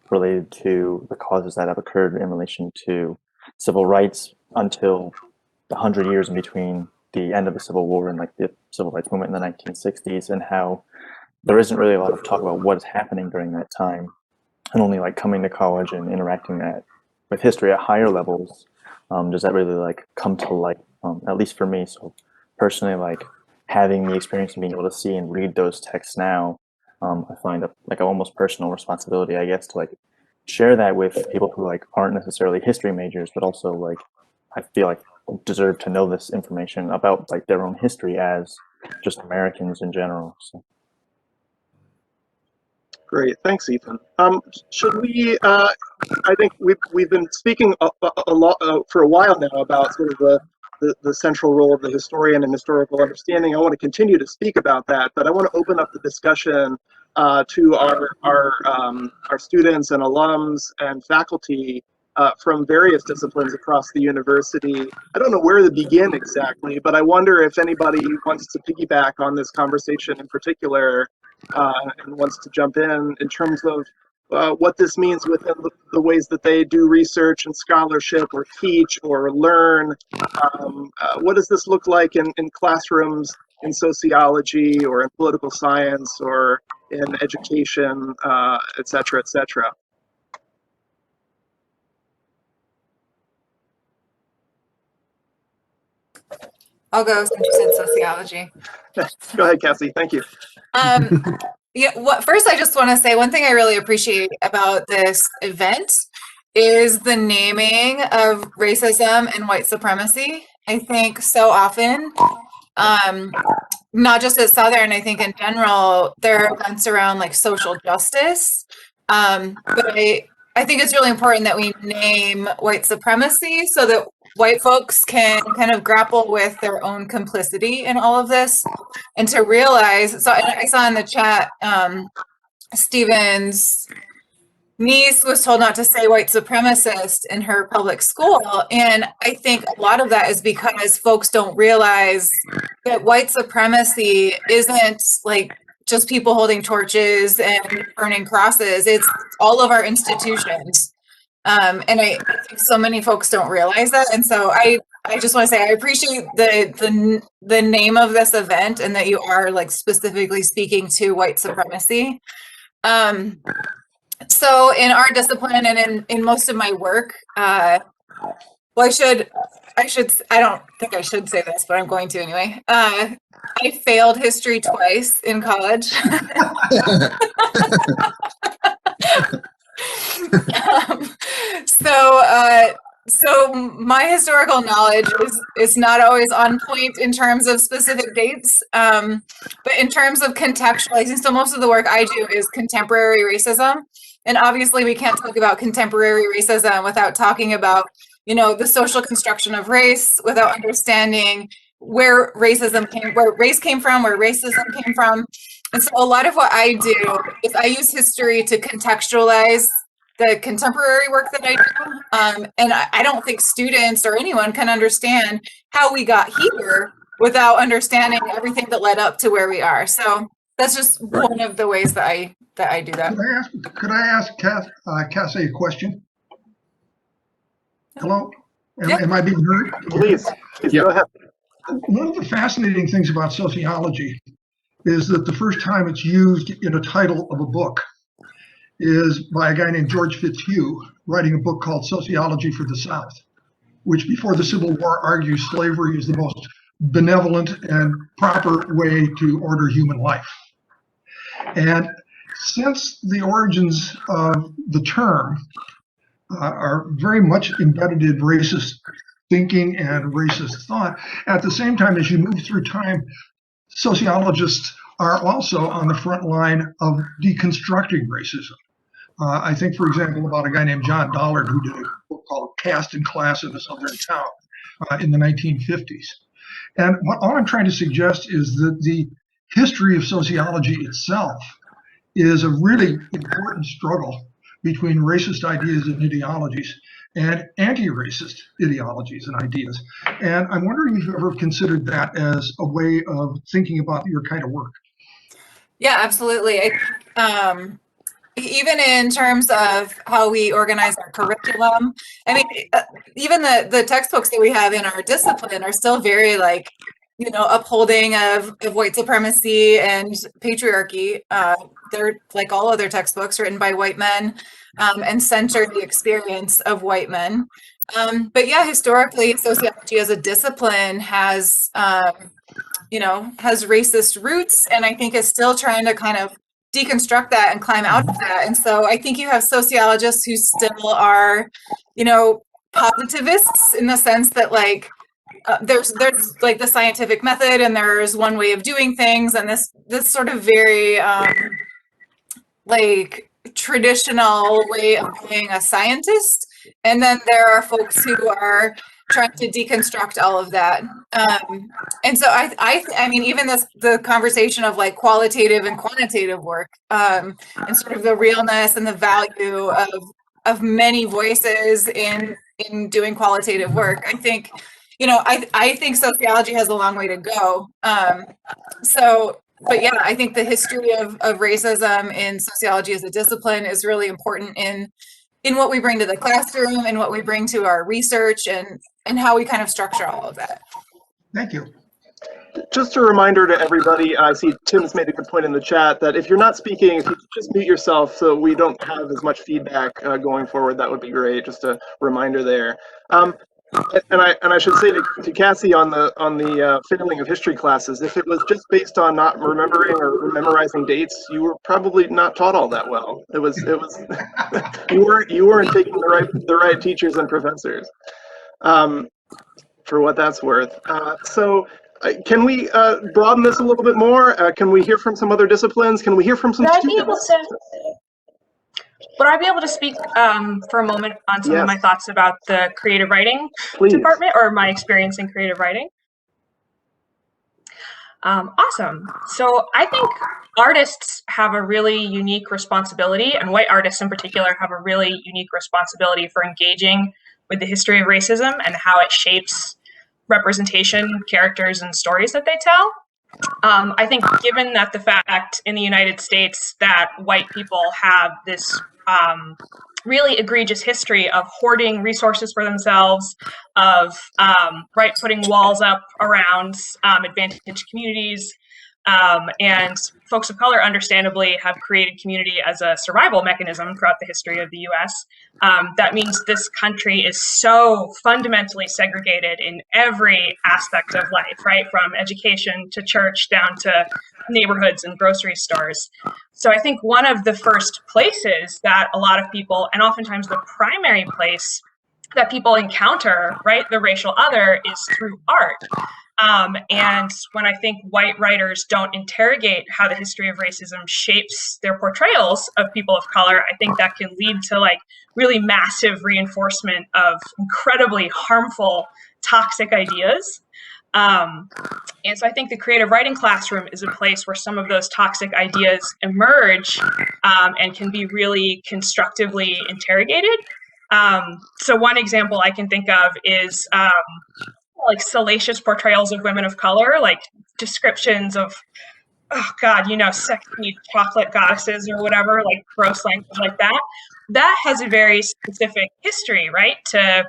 related to the causes that have occurred in relation to civil rights until the 100 years in between the end of the Civil War and like the civil rights movement in the 1960s, and how there isn't really a lot of talk about what is happening during that time, and only like coming to college and interacting that with history at higher levels does that really like come to light, at least for me. So personally, like having the experience of being able to see and read those texts now I find like an almost personal responsibility, I guess, to like share that with people who like aren't necessarily history majors, but also like I feel like deserve to know this information about like their own history as just Americans in general. So. Great, thanks, Ethan. Should we? I think we've been speaking a lot for a while now about sort of the central role of the historian in historical understanding. I want to continue to speak about that, but I want to open up the discussion to our students and alums and faculty from various disciplines across the university. I don't know where to begin exactly, but I wonder if anybody wants to piggyback on this conversation in particular and wants to jump in terms of what this means within the ways that they do research and scholarship or teach or learn. What does this look like in classrooms in sociology or in political science or in education, et cetera, et cetera? I'll go since you said sociology. Go ahead, Cassie. Thank you. Yeah. First, I just want to say one thing I really appreciate about this event is the naming of racism and white supremacy. I think so often, not just at Southern, I think in general, there are events around like social justice. But I think it's really important that we name white supremacy so that white folks can kind of grapple with their own complicity in all of this and to realize, so I saw in the chat, Stephen's niece was told not to say white supremacist in her public school. And I think a lot of that is because folks don't realize that white supremacy isn't like just people holding torches and burning crosses. It's all of our institutions. And I think so many folks don't realize that. And so I just want to say I appreciate the name of this event and that you are like specifically speaking to white supremacy. So in our discipline and in most of my work, well, I don't think I should say this, but I'm going to anyway. I failed history twice in college. So my historical knowledge is not always on point in terms of specific dates, but in terms of contextualizing. So most of the work I do is contemporary racism. And obviously we can't talk about contemporary racism without talking about, you know, the social construction of race, without understanding where race came from, where racism came from. And so a lot of what I do is I use history to contextualize the contemporary work that I do. And I don't think students or anyone can understand how we got here without understanding everything that led up to where we are. So that's just one of the ways that I do that. Could I ask Cassie a question? Hello? Am I being heard? Please go ahead. One of the fascinating things about sociology is that the first time it's used in a title of a book is by a guy named George Fitzhugh writing a book called Sociology for the South, which before the Civil War argues slavery is the most benevolent and proper way to order human life. And since the origins of the term are very much embedded in racist thinking and racist thought, at the same time as you move through time, sociologists are also on the front line of deconstructing racism. I think, for example, about a guy named John Dollard who did a book called Caste and Class in a Southern Town in the 1950s. And all I'm trying to suggest is that the history of sociology itself is a really important struggle between racist ideas and ideologies and anti-racist ideologies and ideas. And I'm wondering if you've ever considered that as a way of thinking about your kind of work. Yeah, absolutely. Even in terms of how we organize our curriculum, I mean, even the textbooks that we have in our discipline are still very like, you know, upholding of white supremacy and patriarchy. They're like all other textbooks written by white men and center the experience of white men. But yeah, historically, sociology as a discipline has, you know, has racist roots, and I think is still trying to kind of deconstruct that and climb out of that. And so I think you have sociologists who still are, you know, positivists in the sense that like there's like the scientific method and there's one way of doing things, and this sort of very like traditional way of being a scientist. And then there are folks who are trying to deconstruct all of that. And so I mean, even the conversation of like qualitative and quantitative work, and sort of the realness and the value of many voices in doing qualitative work. I think, you know, I think sociology has a long way to go. But yeah, I think the history of racism in sociology as a discipline is really important in what we bring to the classroom and what we bring to our research and how we kind of structure all of that. Thank you. Just a reminder to everybody, I see Tim's made a good point in the chat that if you're not speaking, if you could just mute yourself so we don't have as much feedback going forward, that would be great. Just a reminder there. And I should say to Cassie on the failing of history classes, if it was just based on not remembering or memorizing dates, you were probably not taught all that well. It was you weren't taking the right teachers and professors, for what that's worth. So can we broaden this a little bit more? Can we hear from some other disciplines? Can we hear from some students? Would I be able to speak for a moment on some of my thoughts about the creative writing department, or my experience in creative writing? Awesome. So I think artists have a really unique responsibility, and white artists in particular have a really unique responsibility for engaging with the history of racism and how it shapes representation, characters, and stories that they tell. I think given that the fact in the United States that white people have this really egregious history of hoarding resources for themselves, of putting walls up around advantaged communities, and folks of color understandably have created community as a survival mechanism throughout the history of the US. That means this country is so fundamentally segregated in every aspect of life, right? From education to church down to neighborhoods and grocery stores. So I think one of the first places that a lot of people, and oftentimes the primary place that people encounter, right, the racial other, is through art. And when I think white writers don't interrogate how the history of racism shapes their portrayals of people of color, I think that can lead to like really massive reinforcement of incredibly harmful, toxic ideas. And so I think the creative writing classroom is a place where some of those toxic ideas emerge and can be really constructively interrogated. So one example I can think of is like salacious portrayals of women of color, like descriptions of, oh God, you know, sexy chocolate goddesses or whatever, like gross language like that. That has a very specific history, right, to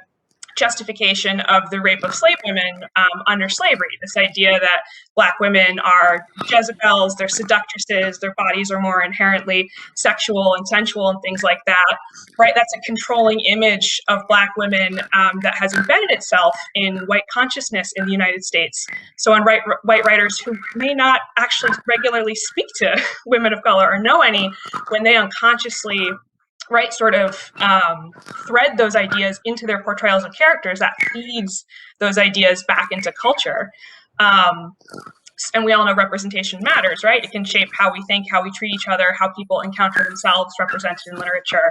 justification of the rape of slave women under slavery. This idea that Black women are Jezebels, they're seductresses, their bodies are more inherently sexual and sensual and things like that, right? That's a controlling image of Black women that has embedded itself in white consciousness in the United States. So on white writers who may not actually regularly speak to women of color or know any, when they unconsciously sort of thread those ideas into their portrayals of characters, that feeds those ideas back into culture. And we all know representation matters, right? It can shape how we think, how we treat each other, how people encounter themselves represented in literature.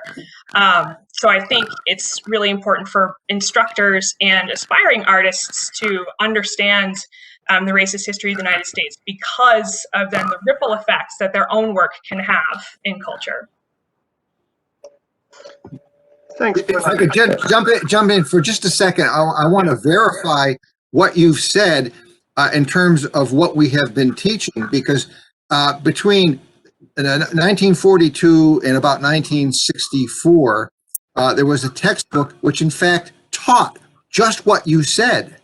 So I think it's really important for instructors and aspiring artists to understand the racist history of the United States because of then the ripple effects that their own work can have in culture. Thanks. If I could jump in for just a second, I want to verify what you've said in terms of what we have been teaching, because between 1942 and about 1964, there was a textbook which in fact taught just what you said. It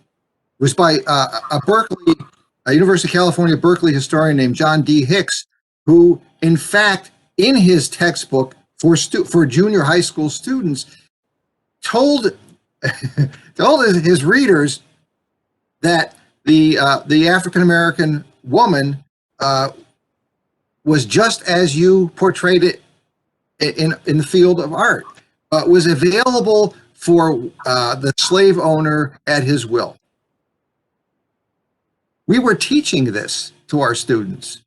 was by a University of California, Berkeley historian named John D. Hicks, who in fact in his textbook for junior high school students told his readers that the African American woman was just as you portrayed it in the field of art, was available for the slave owner at his will. We were teaching this to our students.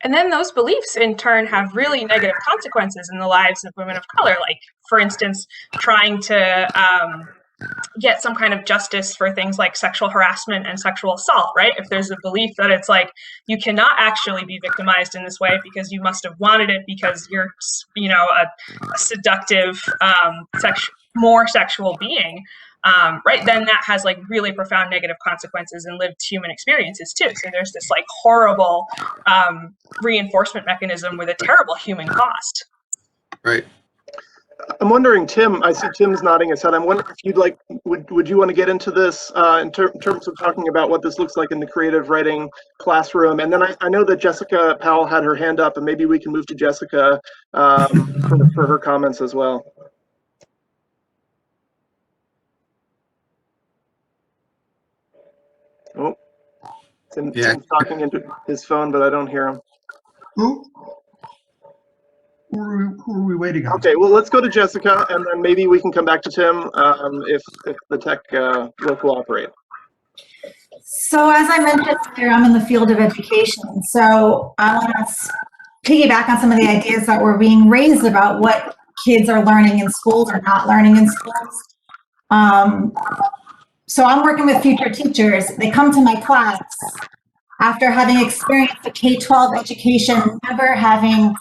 And then those beliefs in turn have really negative consequences in the lives of women of color. Like, for instance, trying to get some kind of justice for things like sexual harassment and sexual assault, right? If there's a belief that it's like, you cannot actually be victimized in this way because you must have wanted it because you're, you know, a seductive, more sexual being, right? Then that has like really profound negative consequences in lived human experiences too. So there's this like horrible reinforcement mechanism with a terrible human cost. Right. I'm wondering, Tim, I see Tim's nodding his head. I'm wondering if you'd like, would you want to get into this in terms of talking about what this looks like in the creative writing classroom? And then I know that Jessica Powell had her hand up, and maybe we can move to Jessica for her comments as well. Oh, Tim's talking into his phone, but I don't hear him. Who are we waiting on? Okay, well, let's go to Jessica, and then maybe we can come back to Tim if the tech will cooperate. So as I mentioned earlier, I'm in the field of education. So I want to piggyback on some of the ideas that were being raised about what kids are learning in schools or not learning in schools. So I'm working with future teachers. They come to my class after having experienced a K-12 education, never having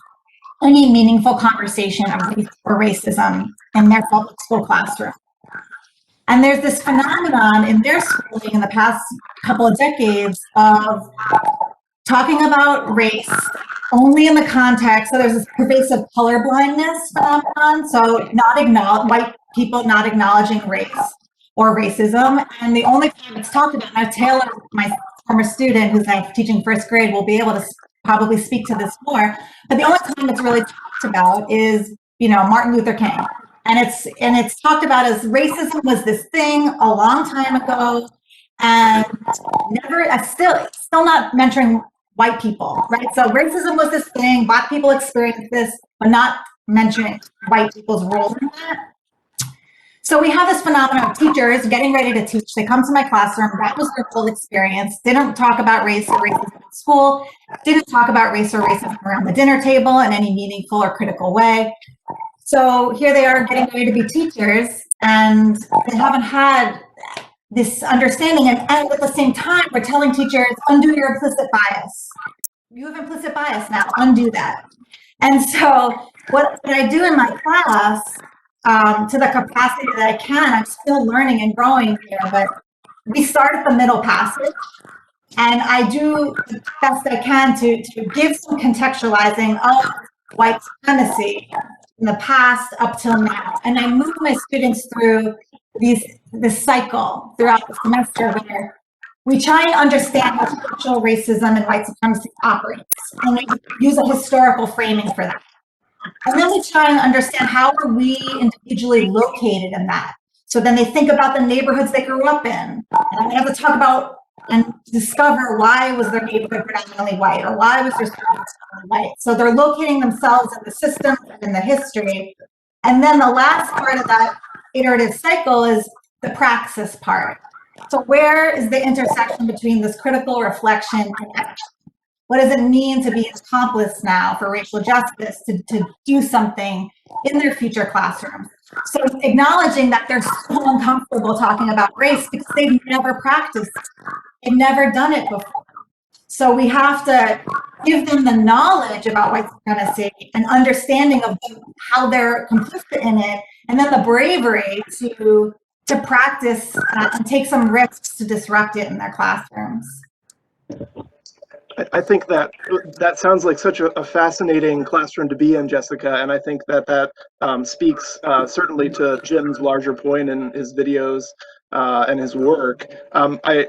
any meaningful conversation of race or racism in their public school classroom. And there's this phenomenon in their schooling in the past couple of decades of talking about race only in the context, so there's this pervasive colorblindness phenomenon, so white people not acknowledging race or racism, and the only time it's talked about, now Taylor, my former student who's now teaching first grade, will be able to probably speak to this more, but the only time it's really talked about is, you know, Martin Luther King. And it's talked about as racism was this thing a long time ago, and still not mentioning white people, right? So racism was this thing, Black people experienced this, but not mentioning white people's role in that. So we have this phenomenon of teachers getting ready to teach. They come to my classroom, that was their full experience, didn't talk about race or racism in school, didn't talk about race or racism around the dinner table in any meaningful or critical way. So here they are getting ready to be teachers, and they haven't had this understanding. And at the same time, we're telling teachers, undo your implicit bias. You have implicit bias now, undo that. And so what I do in my class, to the capacity that I can, I'm still learning and growing here, but we start at the middle passage, and I do the best I can to give some contextualizing of white supremacy in the past up till now. And I move my students through this cycle throughout the semester where we try and understand how structural racism and white supremacy operates, and we use a historical framing for that. And then we try and understand how are we individually located in that. So then they think about the neighborhoods they grew up in, and they have to talk about and discover why was their neighborhood predominantly white, or why was their school predominantly white. So they're locating themselves in the system and in the history. And then the last part of that iterative cycle is the praxis part. So where is the intersection between this critical reflection and action? What does it mean to be an accomplice now for racial justice, to do something in their future classrooms? So acknowledging that they're so uncomfortable talking about race because they've never practiced, they've never done it before. So we have to give them the knowledge about white supremacy and understanding of how they're complicit in it, and then the bravery to practice and take some risks to disrupt it in their classrooms. I think that sounds like such a fascinating classroom to be in, Jessica, and I think that speaks certainly to Jim's larger point in his videos and his work. I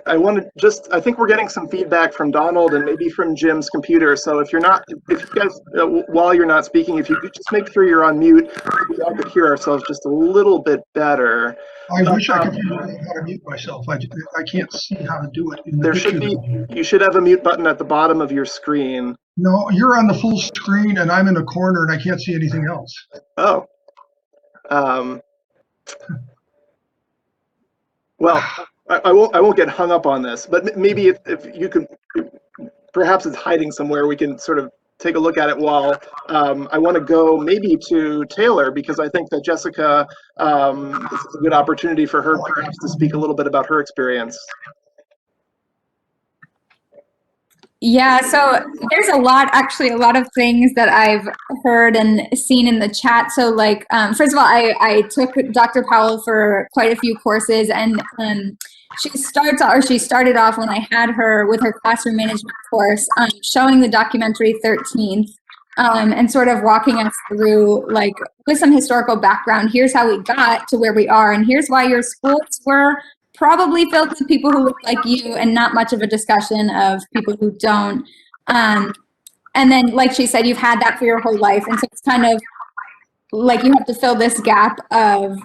think we're getting some feedback from Donald and maybe from Jim's computer. So if you guys, while you're not speaking, if you could just make sure you're on mute, we all could hear ourselves just a little bit better. I wish I could figure out how to mute myself. I can't see how to do it. You should have a mute button at the bottom of your screen. No, you're on the full screen and I'm in a corner and I can't see anything else. Oh. Well, I won't get hung up on this, but maybe if you could, perhaps it's hiding somewhere. We can sort of take a look at it while I want to go maybe to Taylor, because I think that Jessica, this is a good opportunity for her perhaps to speak a little bit about her experience. Yeah, so there's a lot of things that I've heard and seen in the chat. So like, first of all, I took Dr. Powell for quite a few courses, and she started off when I had her with her classroom management course, showing the documentary 13th, and sort of walking us through, like, with some historical background, here's how we got to where we are, and here's why your schools were probably filled with people who look like you, and not much of a discussion of people who don't. And then, like she said, you've had that for your whole life. And so it's kind of like you have to fill this gap of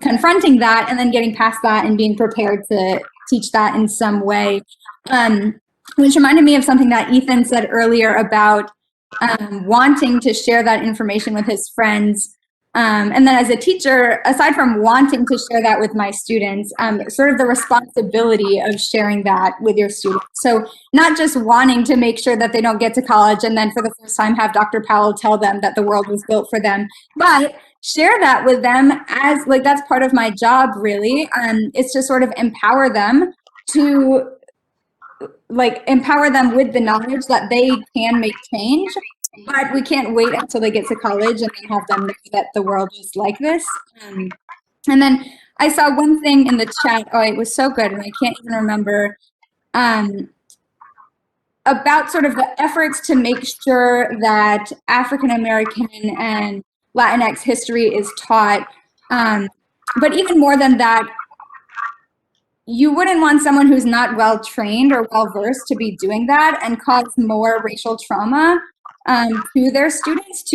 confronting that and then getting past that and being prepared to teach that in some way. Which reminded me of something that Ethan said earlier about wanting to share that information with his friends. And then as a teacher, aside from wanting to share that with my students, sort of the responsibility of sharing that with your students. So not just wanting to make sure that they don't get to college and then for the first time have Dr. Powell tell them that the world was built for them, but share that with them as, like, that's part of my job, really. It's to sort of empower them to, like, empower them with the knowledge that they can make change. But we can't wait until they get to college and then have them know that the world is like this. And then I saw one thing in the chat. Oh, it was so good, and I can't even remember. About sort of the efforts to make sure that African American and Latinx history is taught. But even more than that, you wouldn't want someone who's not well trained or well versed to be doing that and cause more racial trauma to their students,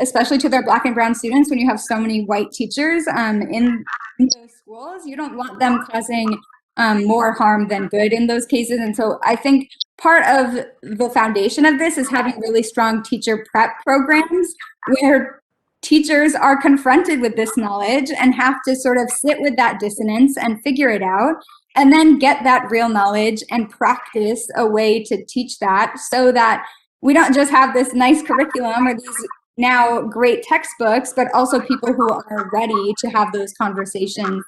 especially to their Black and brown students. When you have so many white teachers in those schools, you don't want them causing more harm than good in those cases. And so I think part of the foundation of this is having really strong teacher prep programs where teachers are confronted with this knowledge and have to sort of sit with that dissonance and figure it out, and then get that real knowledge and practice a way to teach that, so that we don't just have this nice curriculum or these now great textbooks, but also people who are ready to have those conversations,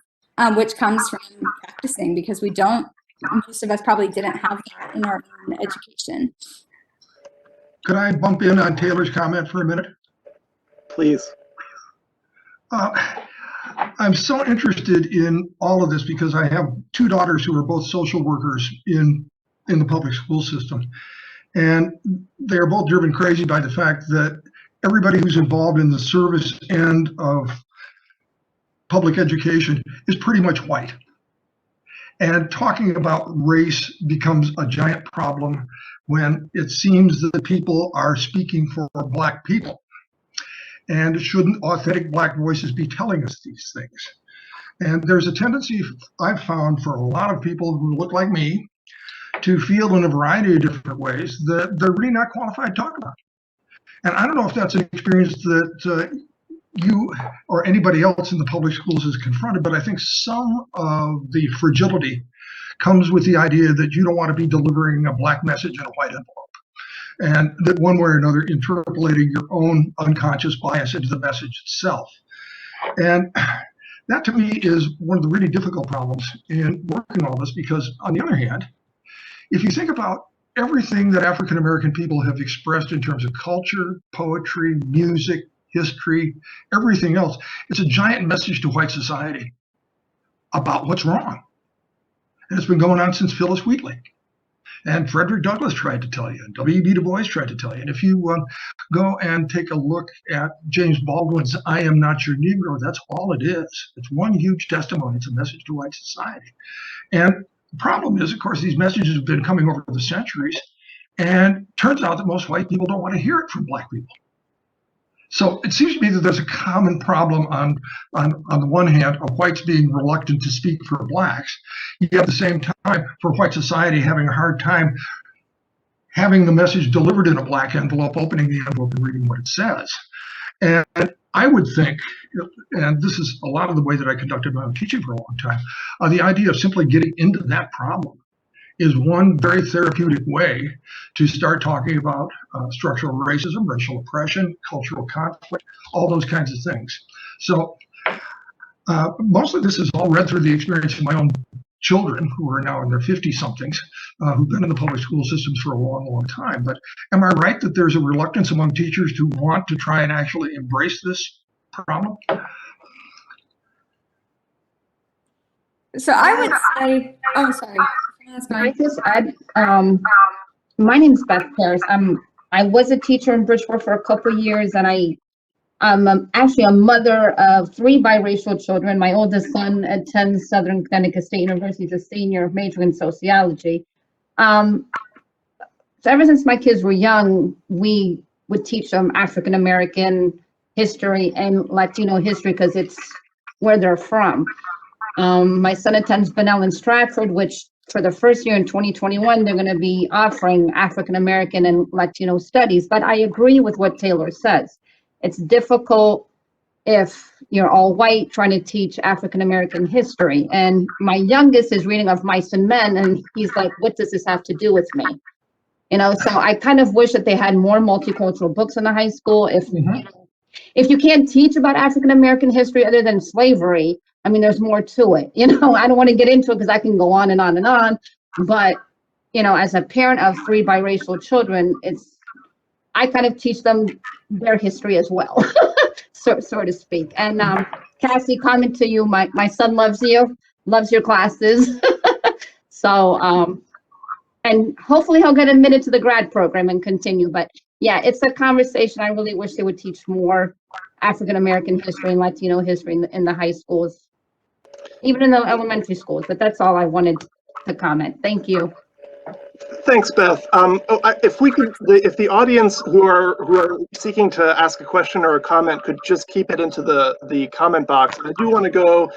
which comes from practicing, because most of us probably didn't have that in our own education. Could I bump in on Taylor's comment for a minute? Please. I'm so interested in all of this because I have two daughters who are both social workers in the public school system. And they're both driven crazy by the fact that everybody who's involved in the service end of public education is pretty much white. And talking about race becomes a giant problem when it seems that people are speaking for Black people. And shouldn't authentic Black voices be telling us these things? And there's a tendency I've found for a lot of people who look like me to feel in a variety of different ways that they're really not qualified to talk about. And I don't know if that's an experience that you or anybody else in the public schools is confronted, but I think some of the fragility comes with the idea that you don't want to be delivering a Black message in a white envelope, and that one way or another interpolating your own unconscious bias into the message itself. And that to me is one of the really difficult problems in working all this, because on the other hand, if you think about everything that African American people have expressed in terms of culture, poetry, music, history, everything else, it's a giant message to white society about what's wrong. And it's been going on since Phyllis Wheatley. And Frederick Douglass tried to tell you, and W.E.B. Du Bois tried to tell you. And if you go and take a look at James Baldwin's I Am Not Your Negro, that's all it is. It's one huge testimony. It's a message to white society. And the problem is, of course, these messages have been coming over the centuries, and it turns out that most white people don't want to hear it from Black people. So it seems to me that there's a common problem on the one hand of whites being reluctant to speak for Blacks. You have at the same time for white society having a hard time having the message delivered in a black envelope, opening the envelope and reading what it says. And I would think, and this is a lot of the way that I conducted my own teaching for a long time, the idea of simply getting into that problem is one very therapeutic way to start talking about structural racism, racial oppression, cultural conflict, all those kinds of things. So mostly this is all read through the experience of my own children who are now in their 50-somethings, who've been in the public school systems for a long, long time. But am I right that there's a reluctance among teachers to want to try and actually embrace this problem? So I would say, oh, sorry. Can I just add, my name's Beth Paris. I was a teacher in Bridgeport for a couple of years, and I'm actually a mother of 3 biracial children. My oldest son attends Southern Connecticut State University, he's a senior majoring in sociology. So ever since my kids were young, we would teach them African American history and Latino history because it's where they're from. My son attends Bunnell in Stratford, which for the first year in 2021, they're going to be offering African American and Latino studies. But I agree with what Taylor says. It's difficult if you're all white trying to teach African American history. And my youngest is reading of Mice and Men, and he's like, what does this have to do with me? You know, so I kind of wish that they had more multicultural books in the high school. If you can't teach about African American history other than slavery, I mean, there's more to it. You know, I don't want to get into it because I can go on and on and on. But, you know, as a parent of 3 biracial children, I kind of teach them their history as well, so to speak. And Cassie, comment to you, my son loves you, loves your classes. So, and hopefully he'll get admitted to the grad program and continue. But yeah, it's a conversation. I really wish they would teach more African American history and Latino history in the high schools, even in the elementary schools. But that's all I wanted to comment. Thank you. Thanks, Beth. If the audience who are seeking to ask a question or a comment could just keep it into the comment box. I do want to go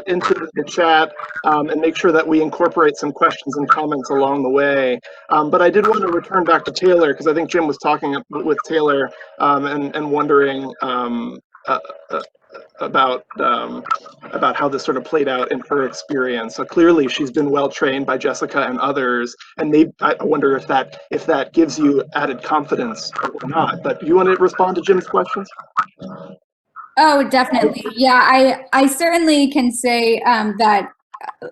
into the chat and make sure that we incorporate some questions and comments along the way. But I did want to return back to Taylor because I think Jim was talking with Taylor and wondering about how this sort of played out in her experience. So clearly she's been well trained by Jessica and others, and maybe I wonder if that gives you added confidence or not. But you want to respond to Jim's questions? Oh, definitely. Yeah, I certainly can say that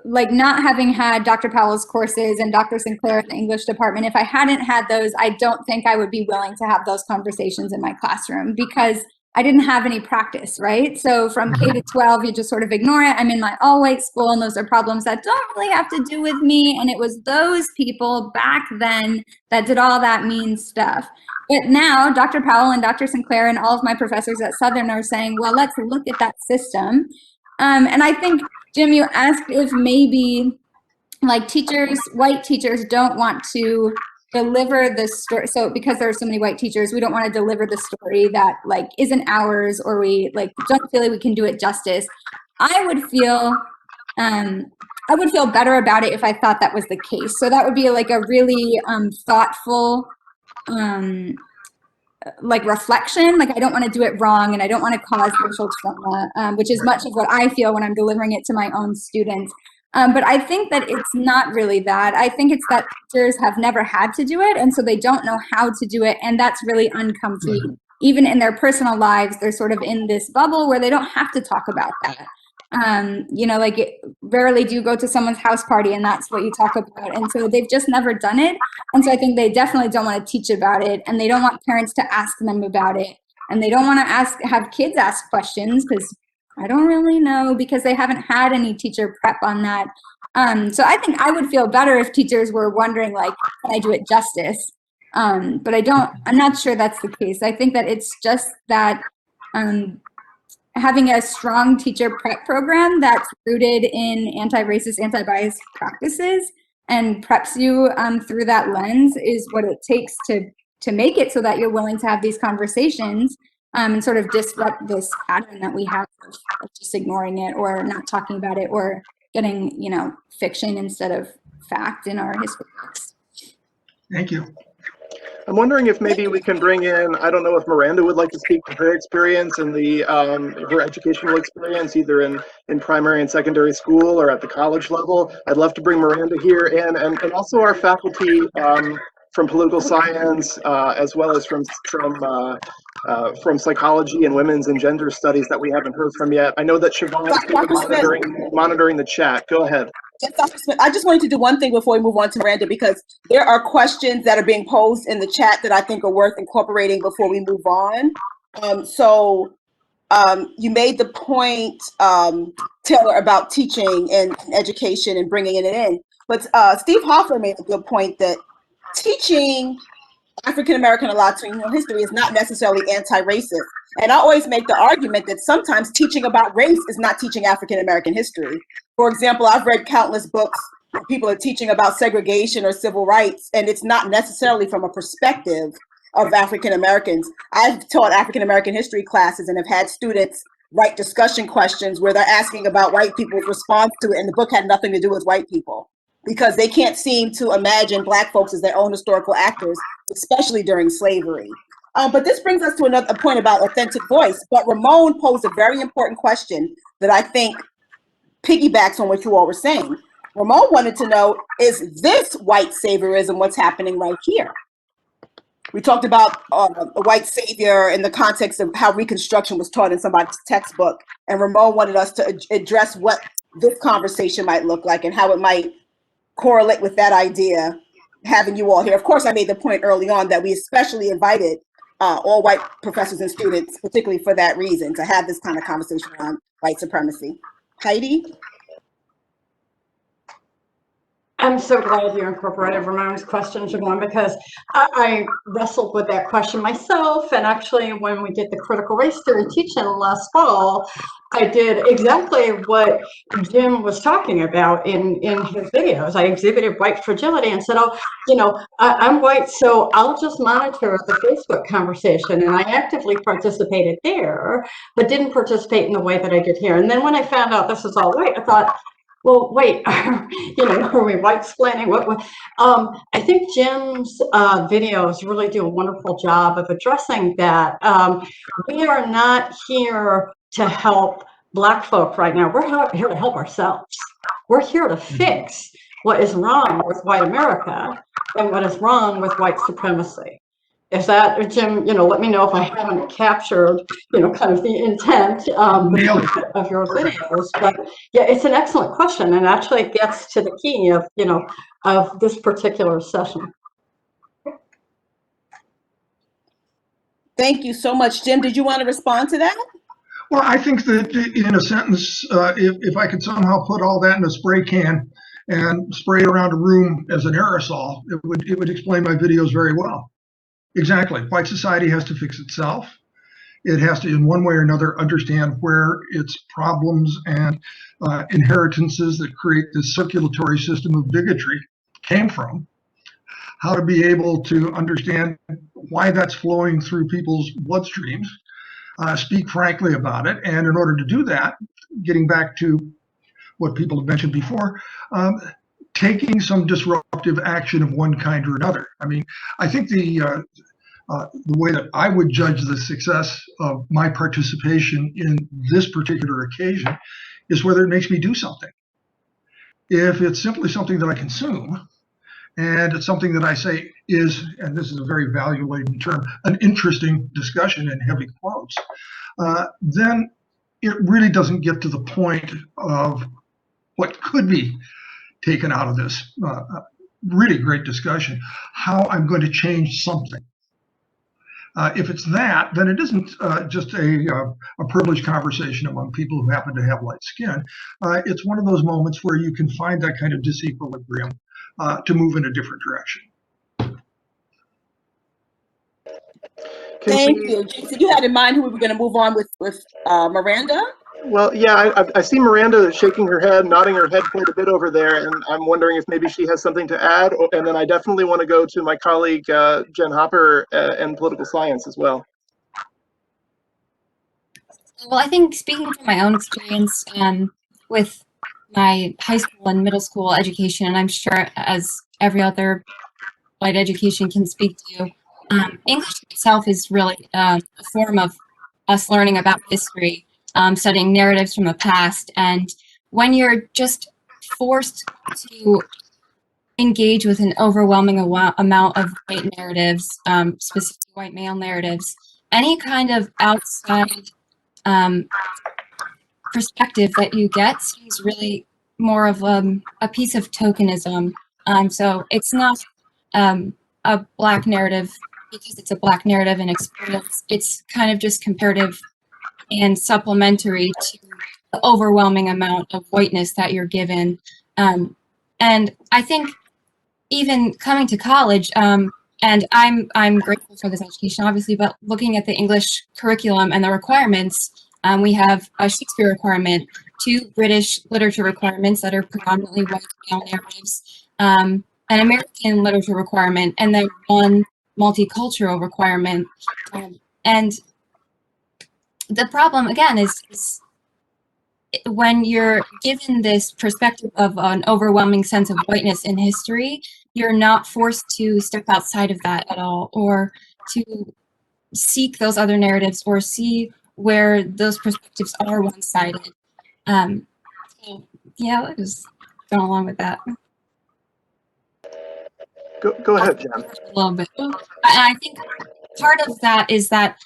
like not having had Dr. Powell's courses and Dr. Sinclair in the English department, if I hadn't had those, I don't think I would be willing to have those conversations in my classroom because I didn't have any practice, right? So from K to 12, you just sort of ignore it. I'm in my all-white school, and those are problems that don't really have to do with me. And it was those people back then that did all that mean stuff. But now Dr. Powell and Dr. Sinclair and all of my professors at Southern are saying, well, let's look at that system. And I think, Jim, you asked if maybe like teachers, white teachers don't want to deliver the story. So because there are so many white teachers, we don't want to deliver the story that like isn't ours, or we like don't feel like we can do it justice. I would feel better about it if I thought that was the case. So that would be like a really thoughtful like reflection. Like I don't want to do it wrong, and I don't want to cause racial trauma, which is much of what I feel when I'm delivering it to my own students. But I think that it's not really that. I think it's that teachers have never had to do it, and so they don't know how to do it, and that's really uncomfy. Even in their personal lives, they're sort of in this bubble where they don't have to talk about that. You know, like rarely do you go to someone's house party and that's what you talk about, and so they've just never done it. And so I think they definitely don't want to teach about it, and they don't want parents to ask them about it, and they don't want to have kids ask questions because I don't really know, because they haven't had any teacher prep on that. So I think I would feel better if teachers were wondering, like, can I do it justice? But I'm not sure that's the case. I think that it's just that having a strong teacher prep program that's rooted in anti-racist, anti-bias practices and preps you through that lens is what it takes to make it so that you're willing to have these conversations and sort of disrupt this pattern that we have of just ignoring it or not talking about it or getting, you know, fiction instead of fact in our history books. Thank you. I'm wondering if maybe we can bring in, I don't know if Miranda would like to speak to her experience and the her educational experience, either in primary and secondary school or at the college level. I'd love to bring Miranda here and also our faculty from political science, as well as from psychology and women's and gender studies that we haven't heard from yet. I know that Siobhan is monitoring the chat. Go ahead. Yes, Dr. Smith, I just wanted to do one thing before we move on to Miranda, because there are questions that are being posed in the chat that I think are worth incorporating before we move on. You made the point, Taylor, about teaching and education and bringing it in. But Steve Hoffler made a good point that teaching African-American and Latino history is not necessarily anti-racist. And I always make the argument that sometimes teaching about race is not teaching African-American history. For example, I've read countless books where people are teaching about segregation or civil rights, and it's not necessarily from a perspective of African-Americans. I've taught African-American history classes and have had students write discussion questions where they're asking about white people's response to it, and the book had nothing to do with white people, because they can't seem to imagine Black folks as their own historical actors, especially during slavery. But this brings us to a point about authentic voice. But Ramon posed a very important question that I think piggybacks on what you all were saying. Ramon wanted to know, is this white saviorism what's happening right here? We talked about a white savior in the context of how Reconstruction was taught in somebody's textbook. And Ramon wanted us to address what this conversation might look like and how it might correlate with that idea, having you all here. Of course, I made the point early on that we especially invited all white professors and students, particularly for that reason, to have this kind of conversation on white supremacy. Heidi? I'm so glad you incorporated Ramon's question, Siobhan, because I wrestled with that question myself. And actually, when we did the critical race theory teaching last fall, I did exactly what Jim was talking about in his videos. I exhibited white fragility and said, oh, you know, I'm white, so I'll just monitor the Facebook conversation. And I actively participated there, but didn't participate in the way that I did here. And then when I found out this is all white, I thought, well, wait, you know, are we white-splaining? What? I think Jim's videos really do a wonderful job of addressing that. We are not here to help Black folk right now. We're here to help ourselves. We're here to fix what is wrong with white America and what is wrong with white supremacy. Is that, Jim, you know, let me know if I haven't captured, you know, kind of the intent of your videos. But yeah, it's an excellent question, and actually gets to the key of, you know, of this particular session. Thank you so much. Jim, did you want to respond to that? Well, I think that in a sentence, if I could somehow put all that in a spray can and spray it around a room as an aerosol, it would explain my videos very well. Exactly. White society has to fix itself. It has to, in one way or another, understand where its problems and inheritances that create this circulatory system of bigotry came from, how to be able to understand why that's flowing through people's bloodstreams, speak frankly about it. And in order to do that, getting back to what people have mentioned before, taking some disruptive action of one kind or another. I mean, I think the way that I would judge the success of my participation in this particular occasion is whether it makes me do something. If it's simply something that I consume, and it's something that I say is, and this is a very value-laden term, an interesting discussion in heavy quotes, then it really doesn't get to the point of what could be taken out of this really great discussion, how I'm going to change something. If it's that, then it isn't just a privileged conversation among people who happen to have light skin. It's one of those moments where you can find that kind of disequilibrium to move in a different direction. Thank you. Jason, you had in mind who we were going to move on with Miranda? Well, yeah, I see Miranda shaking her head, nodding her head quite a bit over there, and I'm wondering if maybe she has something to add. And then I definitely want to go to my colleague, Jen Hopper, in political science as well. Well, I think speaking from my own experience with my high school and middle school education, and I'm sure as every other white education can speak to, English itself is really a form of us learning about history, studying narratives from the past. And when you're just forced to engage with an overwhelming amount of white narratives, specifically white male narratives, any kind of outside perspective that you get seems really more of a piece of tokenism. So it's not a Black narrative because it's a Black narrative and experience. It's kind of just comparative and supplementary to the overwhelming amount of whiteness that you're given. And I think even coming to college, and I'm grateful for this education, obviously, but looking at the English curriculum and the requirements, we have a Shakespeare requirement, 2 British literature requirements that are predominantly white male narratives, an American literature requirement, and then 1 multicultural requirement. And the problem, again, is when you're given this perspective of an overwhelming sense of whiteness in history, you're not forced to step outside of that at all, or to seek those other narratives or see where those perspectives are one-sided. So yeah, I'll just go along with that. Go ahead, Jen. A little bit. And I think part of that is that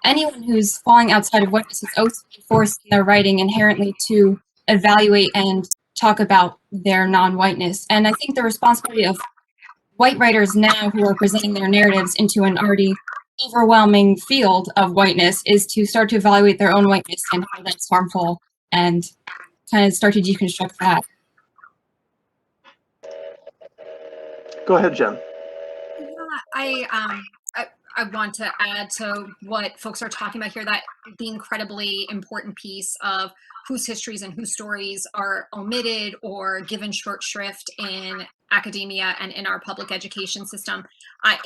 anyone who's falling outside of whiteness is also forced in their writing inherently to evaluate and talk about their non-whiteness. And I think the responsibility of white writers now who are presenting their narratives into an already overwhelming field of whiteness is to start to evaluate their own whiteness and how that's harmful, and kind of start to deconstruct that. Go ahead, Jen. Yeah, I want to add to what folks are talking about here, that the incredibly important piece of whose histories and whose stories are omitted or given short shrift in academia and in our public education system.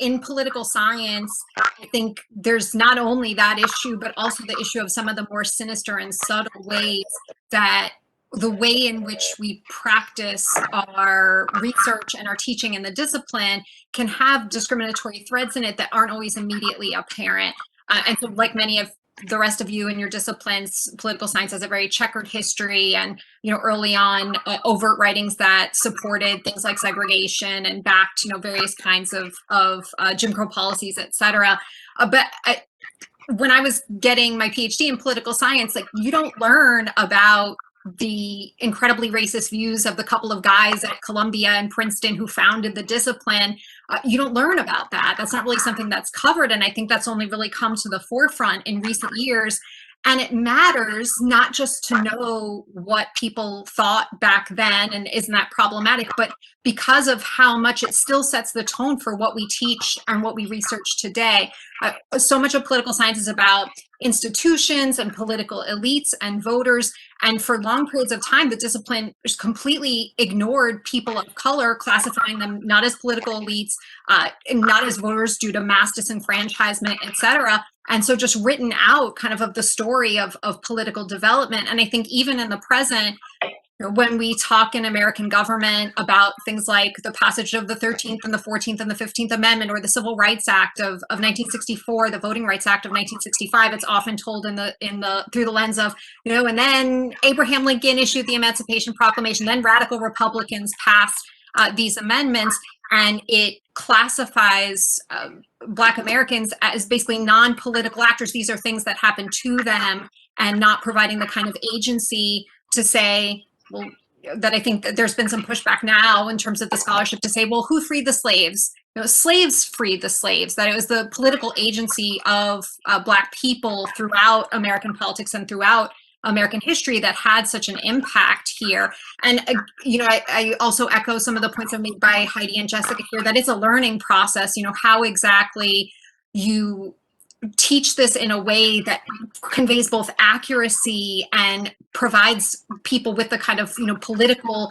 In political science, I think there's not only that issue, but also the issue of some of the more sinister and subtle ways that the way in which we practice our research and our teaching in the discipline can have discriminatory threads in it that aren't always immediately apparent. And so, like many of the rest of you in your disciplines, political science has a very checkered history, and early on overt writings that supported things like segregation and backed various kinds of Jim Crow policies, et cetera. But when I was getting my PhD in political science, like, you don't learn about the incredibly racist views of the couple of guys at Columbia and Princeton who founded the discipline. You don't learn about that. That's not really something that's covered. And I think that's only really come to the forefront in recent years. And it matters not just to know what people thought back then, and isn't that problematic, but because of how much it still sets the tone for what we teach and what we research today. So much of political science is about institutions and political elites and voters. And for long periods of time, the discipline just completely ignored people of color, classifying them not as political elites, and not as voters due to mass disenfranchisement, et cetera. And so just written out kind of the story of political development. And I think even in the present, when we talk in American government about things like the passage of the 13th and the 14th and the 15th Amendment, or the Civil Rights Act of 1964, the Voting Rights Act of 1965, it's often told through the lens of, and then Abraham Lincoln issued the Emancipation Proclamation, then radical Republicans passed these amendments, and it classifies Black Americans as basically non-political actors. These are things that happen to them, and not providing the kind of agency to say, well, that I think that there's been some pushback now in terms of the scholarship to say, well, who freed the slaves? Slaves freed the slaves, that it was the political agency of Black people throughout American politics and throughout American history that had such an impact here. And, I also echo some of the points made by Heidi and Jessica here, that it's a learning process, how exactly you teach this in a way that conveys both accuracy and provides people with the kind of political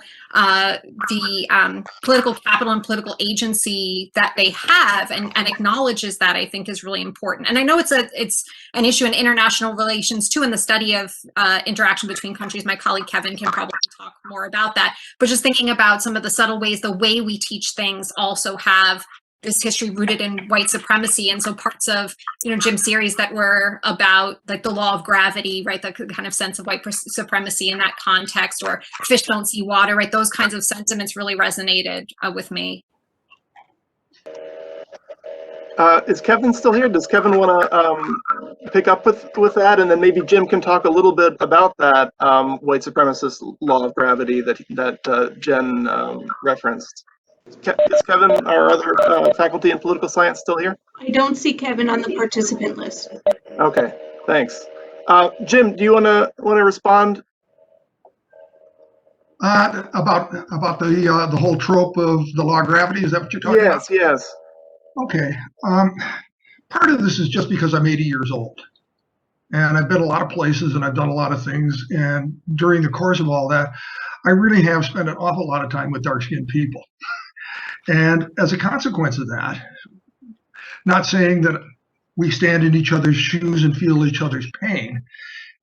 political capital and political agency that they have, and acknowledges that, I think, is really important. And I know it's an issue in international relations too, in the study of interaction between countries. My colleague Kevin can probably talk more about that, but just thinking about some of the subtle ways the way we teach things also have this history rooted in white supremacy. And so parts of, Jim's series that were about like the law of gravity, right? The kind of sense of white supremacy in that context, or fish don't see water, right? Those kinds of sentiments really resonated with me. Is Kevin still here? Does Kevin want to pick up with that, and then maybe Jim can talk a little bit about that white supremacist law of gravity that Jen referenced? Is Kevin, our other faculty in political science, still here? I don't see Kevin on the participant list. Okay, thanks. Jim, do you want to respond? About the whole trope of the law of gravity, is that what you're talking about? Yes. Okay. Part of this is just because I'm 80 years old, and I've been a lot of places and I've done a lot of things. And during the course of all that, I really have spent an awful lot of time with dark-skinned people. And as a consequence of that, not saying that we stand in each other's shoes and feel each other's pain,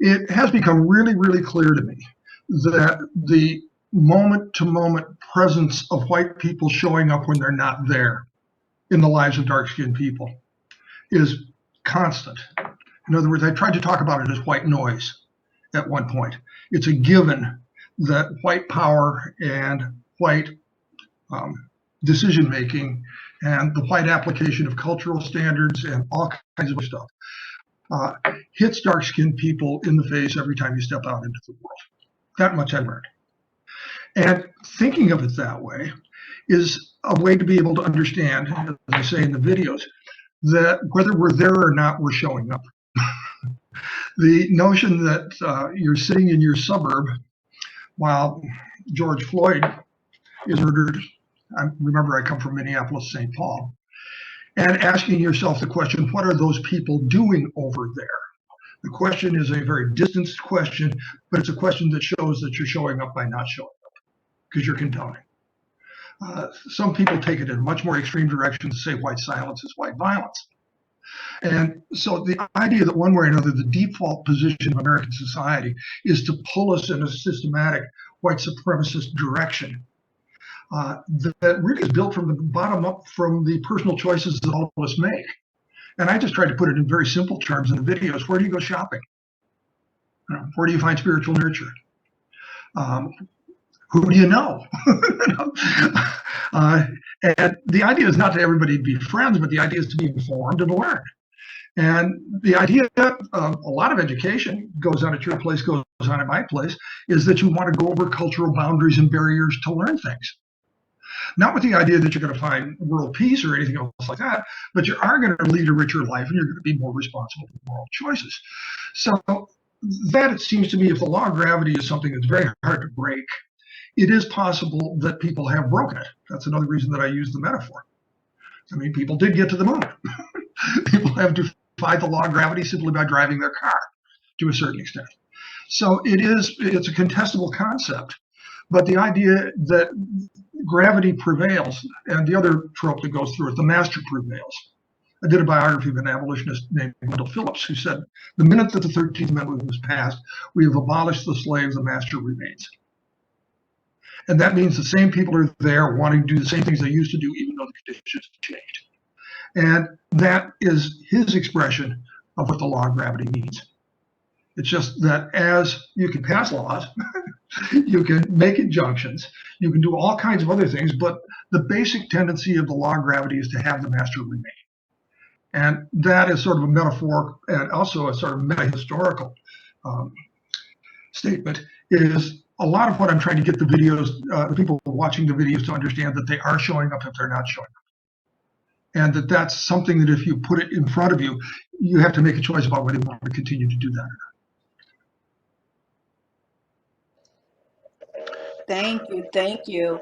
it has become really, really clear to me that the moment-to-moment presence of white people showing up when they're not there in the lives of dark-skinned people is constant. In other words, I tried to talk about it as white noise at one point. It's a given that white power and white decision-making and the white application of cultural standards and all kinds of stuff hits dark-skinned people in the face every time you step out into the world. That much I learned. And thinking of it that way is a way to be able to understand, as I say in the videos, that whether we're there or not, we're showing up. The notion that you're sitting in your suburb while George Floyd is murdered, remember I come from Minneapolis, St. Paul, and asking yourself the question, what are those people doing over there? The question is a very distanced question, but it's a question that shows that you're showing up by not showing up, because you're condoning. Some people take it in a much more extreme direction to say white silence is white violence. And so the idea that one way or another, the default position of American society is to pull us in a systematic white supremacist direction that really is built from the bottom up, from the personal choices that all of us make. And I just tried to put it in very simple terms in the videos. Where do you go shopping? Where do you find spiritual nurture? Who do you know? And the idea is not that everybody be friends, but the idea is to be informed and learn. And the idea of a lot of education goes on at your place, goes on at my place, is that you want to go over cultural boundaries and barriers to learn things. Not with the idea that you're going to find world peace or anything else like that, but you are going to lead a richer life and you're going to be more responsible for moral choices. So that, it seems to me, if the law of gravity is something that's very hard to break, it is possible that people have broken it. That's another reason that I use the metaphor. I mean, people did get to the moon. People have defied the law of gravity simply by driving their car to a certain extent. So it's a contestable concept. But the idea that gravity prevails, and the other trope that goes through it, the master prevails. I did a biography of an abolitionist named Wendell Phillips, who said, the minute that the 13th Amendment was passed, we have abolished the slave, the master remains. And that means the same people are there wanting to do the same things they used to do, even though the conditions have changed. And that is his expression of what the law of gravity means. It's just that as you can pass laws, you can make injunctions, you can do all kinds of other things, but the basic tendency of the law of gravity is to have the master remain. And that is sort of a metaphor and also a sort of meta-historical statement, is a lot of what I'm trying to get the videos, the people watching the videos to understand that they are showing up if they're not showing up. And that's something that if you put it in front of you, you have to make a choice about whether you want to continue to do that or not. Thank you.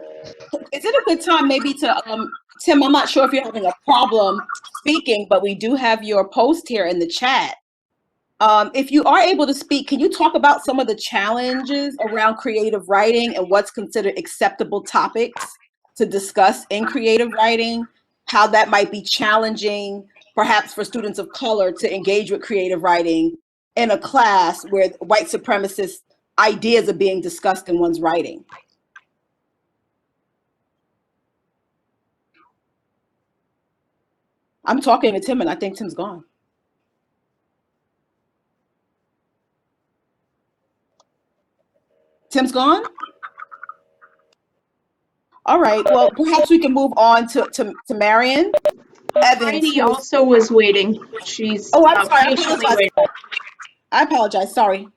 Is it a good time maybe to, Tim, I'm not sure if you're having a problem speaking, but we do have your post here in the chat. If you are able to speak, can you talk about some of the challenges around creative writing and what's considered acceptable topics to discuss in creative writing, how that might be challenging perhaps for students of color to engage with creative writing in a class where white supremacist ideas are being discussed in one's writing? I'm talking to Tim, and I think Tim's gone. Tim's gone? All right. Well, perhaps we can move on to Marion Evans. Heidi also was waiting. She's Oh, I'm sorry. I patiently apologize. waiting. I apologize. Sorry.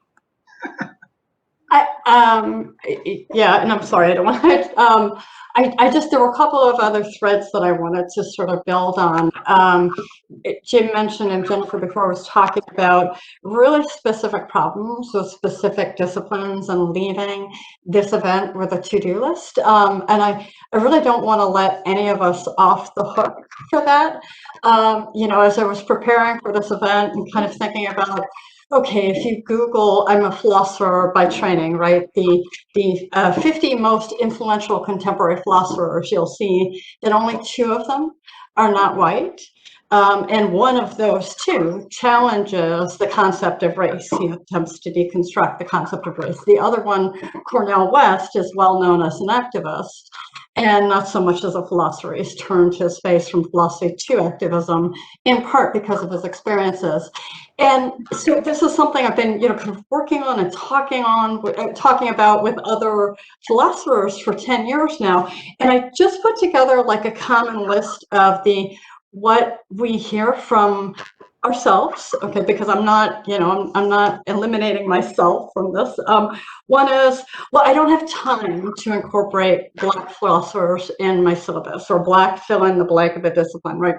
Yeah, and I'm sorry, I don't want to, there were a couple of other threads that I wanted to sort of build on. Jim mentioned and Jennifer before was talking about really specific problems with specific disciplines and leaving this event with a to-do list. And I really don't want to let any of us off the hook for that. You know, as I was preparing for this event and kind of thinking about, okay, if you Google, I'm a philosopher by training, right? The 50 most influential contemporary philosophers, you'll see that only 2 of them are not white. And one of those 2 challenges the concept of race. He attempts to deconstruct the concept of race. The other one, Cornel West, is well known as an activist and not so much as a philosopher. He's turned his face from philosophy to activism, in part because of his experiences. And so this is something I've been, you know, kind of working on and talking about with other philosophers for 10 years now. And I just put together like a common list of what we hear from ourselves, okay, because I'm not, you know, I'm not eliminating myself from this. One is, well, I don't have time to incorporate Black philosophers in my syllabus, or Black fill in the blank of a discipline, right?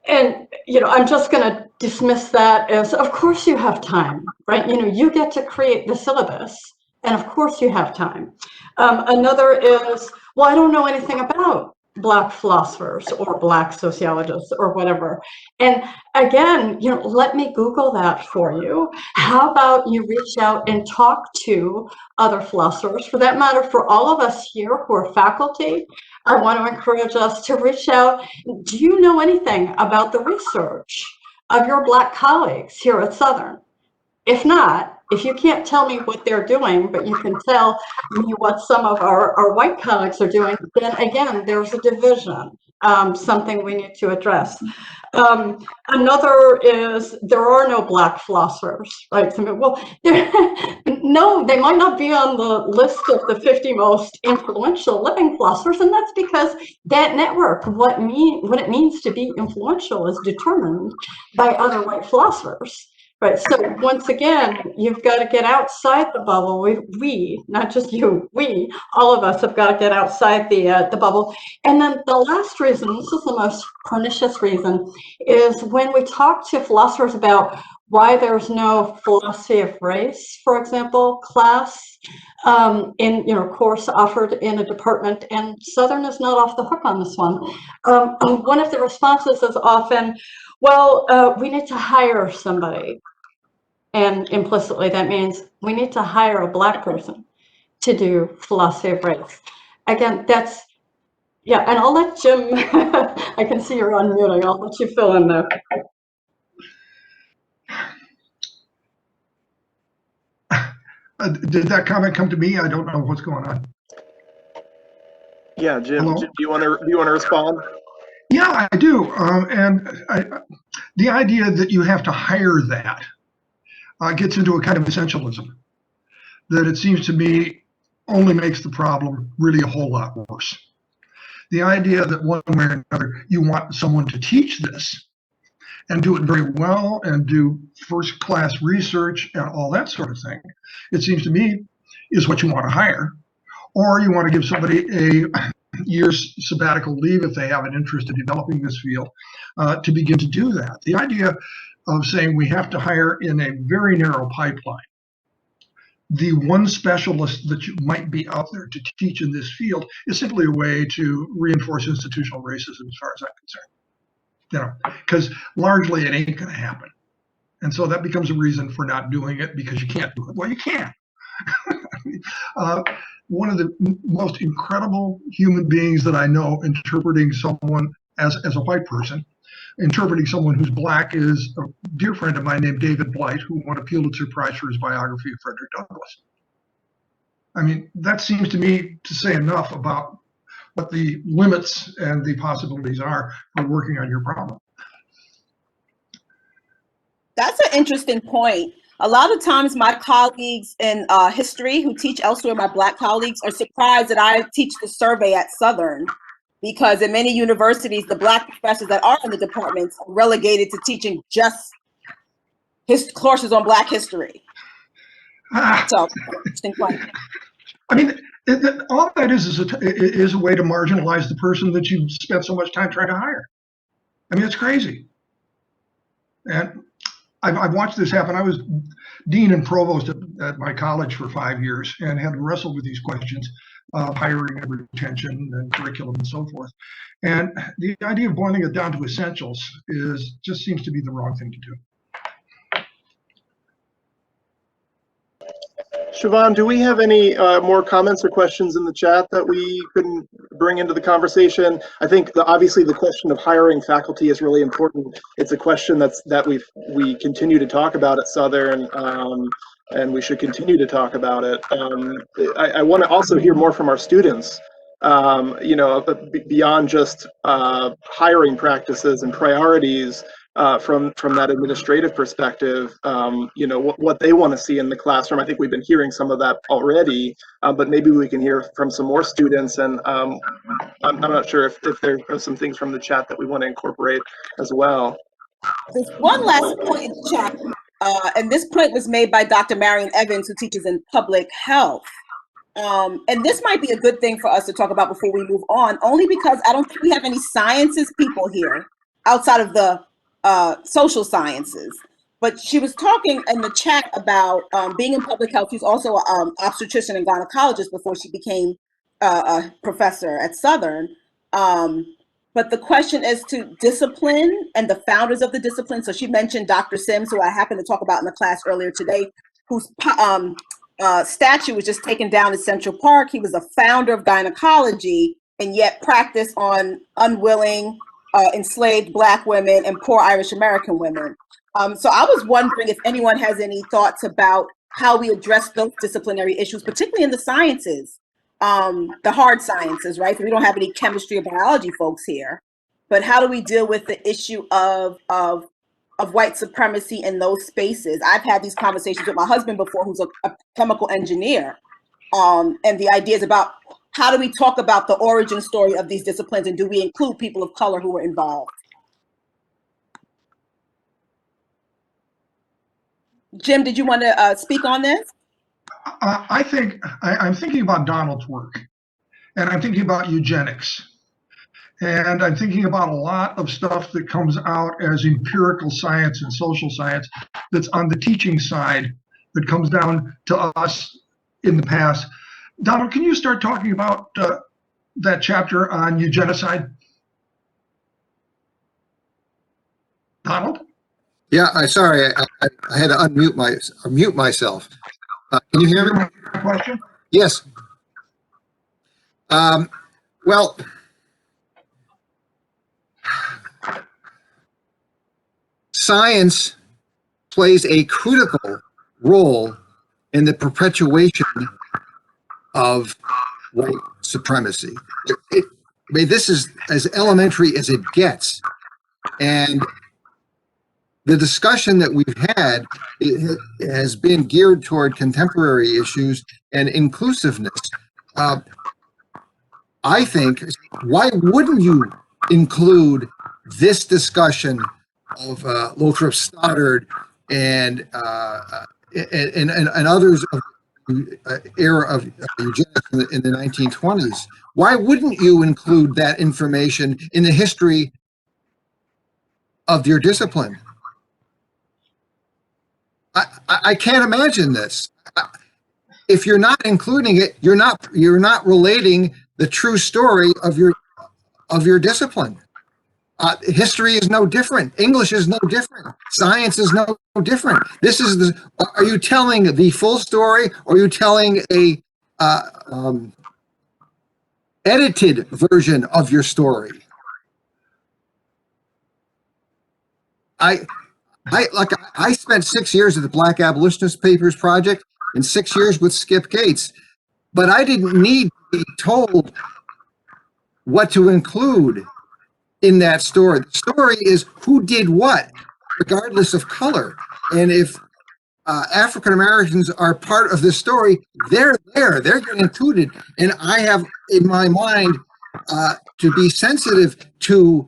And, you know, I'm just going to dismiss that as, of course you have time, right? You know, you get to create the syllabus, and of course you have time. Another is, well, I don't know anything about Black philosophers or Black sociologists or whatever. And again, you know, let me Google that for you. How about you reach out and talk to other philosophers? For that matter, for all of us here who are faculty, I want to encourage us to reach out. Do you know anything about the research of your Black colleagues here at Southern? If not, if you can't tell me what they're doing, but you can tell me what some of our white colleagues are doing, then again, there's a division, something we need to address. Another is there are no Black philosophers, right? Well, no, they might not be on the list of the 50 most influential living philosophers, and that's because that network, what it means to be influential, is determined by other white philosophers. Right. So once again, you've got to get outside the bubble. We, not just you, we, all of us have got to get outside the bubble. And then the last reason, this is the most pernicious reason, is when we talk to philosophers about why there's no philosophy of race, for example, class in, you know, course offered in a department, and Southern is not off the hook on this one. One of the responses is often, well, we need to hire somebody. And implicitly, that means we need to hire a Black person to do philosophy of race. Again, that's, yeah, and I'll let Jim, I can see you're unmuting, I'll let you fill in there. Did that comment come to me? I don't know what's going on. Yeah, Jim, do you want to respond? Yeah, I do. The idea that you have to hire that gets into a kind of essentialism that it seems to me only makes the problem really a whole lot worse. The idea that one way or another you want someone to teach this and do it very well and do first-class research and all that sort of thing, it seems to me is what you want to hire. Or you want to give somebody a year's sabbatical leave if they have an interest in developing this field to begin to do that. The idea of saying we have to hire in a very narrow pipeline the one specialist that you might be out there to teach in this field is simply a way to reinforce institutional racism as far as I'm concerned. You know, because largely it ain't going to happen. And so that becomes a reason for not doing it because you can't do it. Well, you can. One of the most incredible human beings that I know interpreting someone as a white person, interpreting someone who's Black, is a dear friend of mine named David Blight, who won a Pulitzer Prize for his biography of Frederick Douglass. I mean, that seems to me to say enough about what the limits and the possibilities are for working on your problem. That's an interesting point. A lot of times my colleagues in history who teach elsewhere, my Black colleagues, are surprised that I teach the survey at Southern, because in many universities, the Black professors that are in the departments are relegated to teaching just his courses on Black history. So, interesting point. I mean, all that is a way to marginalize the person that you spent so much time trying to hire. I mean, it's crazy. And I've watched this happen. I was dean and provost at my college for 5 years and had to wrestle with these questions of hiring and retention and curriculum and so forth. And the idea of boiling it down to essentials just seems to be the wrong thing to do. Siobhan, do we have any more comments or questions in the chat that we can bring into the conversation? I think obviously the question of hiring faculty is really important. It's a question that we continue to talk about at Southern, and we should continue to talk about it. I want to also hear more from our students, beyond just hiring practices and priorities. From that administrative perspective, what they want to see in the classroom. I think we've been hearing some of that already, but maybe we can hear from some more students. And I'm not sure if there are some things from the chat that we want to incorporate as well. There's one last point in the chat, and this point was made by Dr. Marion Evans, who teaches in public health. And this might be a good thing for us to talk about before we move on, only because I don't think we have any sciences people here outside of the social sciences. But she was talking in the chat about being in public health. She's also an obstetrician and gynecologist before she became a professor at Southern. But the question is to discipline and the founders of the discipline. So she mentioned Dr. Sims, who I happened to talk about in the class earlier today, whose statue was just taken down in Central Park. He was a founder of gynecology and yet practiced on unwilling enslaved Black women and poor Irish American women. So I was wondering if anyone has any thoughts about how we address those disciplinary issues, particularly in the sciences, the hard sciences, right? So we don't have any chemistry or biology folks here, but how do we deal with the issue of white supremacy in those spaces? I've had these conversations with my husband before, who's a chemical engineer, and the ideas about how do we talk about the origin story of these disciplines, and do we include people of color who were involved? Jim, did you want to speak on this? I'm thinking about Donald's work, and I'm thinking about eugenics, and I'm thinking about a lot of stuff that comes out as empirical science and social science that's on the teaching side that comes down to us in the past. Donald, can you start talking about that chapter on eugenicide? Donald? Yeah, sorry, I had to unmute myself. Can you hear me? Question? Yes. Well, science plays a critical role in the perpetuation of white supremacy. I mean, this is as elementary as it gets. And the discussion that we've had has been geared toward contemporary issues and inclusiveness. I think, why wouldn't you include this discussion of Lothrop Stoddard and others of the era of eugenics in the 1920s? Why wouldn't you include that information in the history of your discipline? I can't imagine this. If you're not including it, you're not relating the true story of your discipline. History is no different. English is no different. Science is no different. This is are you telling the full story, or are you telling a edited version of your story? I spent 6 years at the Black Abolitionist Papers Project and 6 years with Skip Gates, but I didn't need to be told what to include in that story. The story is who did what, regardless of color. And if African Americans are part of this story, they're there, they're getting included. And I have in my mind to be sensitive to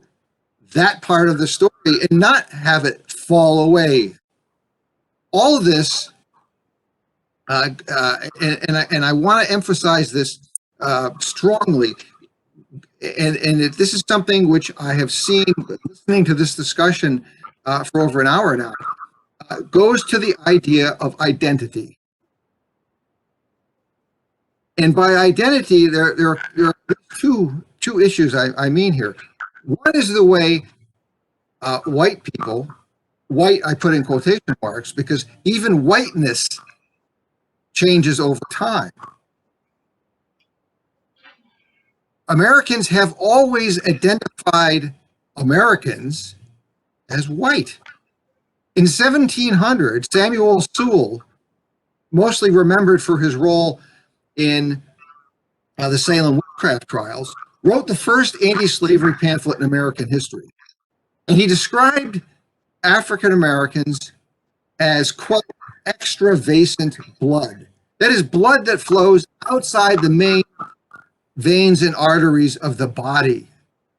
that part of the story and not have it fall away. All of this, and I want to emphasize this strongly, and this is something which I have seen listening to this discussion for over an hour now, goes to the idea of identity. And by identity, there are two issues I mean here. One is the way white people, white I put in quotation marks because even whiteness changes over time. Americans have always identified Americans as white. In 1700, Samuel Sewall, mostly remembered for his role in the Salem witchcraft trials, wrote the first anti-slavery pamphlet in American history. And he described African Americans as, quote, extravasant blood. That is blood that flows outside the main veins and arteries of the body.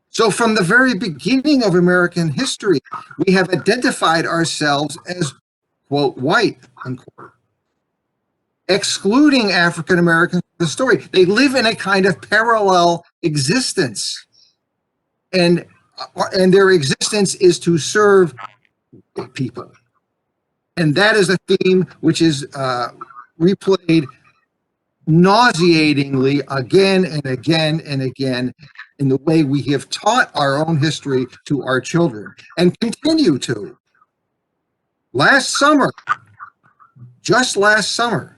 So from the very beginning of American history, we have identified ourselves as, quote, white, unquote, excluding African Americans from the story. They live in a kind of parallel existence. And their existence is to serve white people. And that is a theme which is replayed nauseatingly again and again and again in the way we have taught our own history to our children and continue to. Just last summer,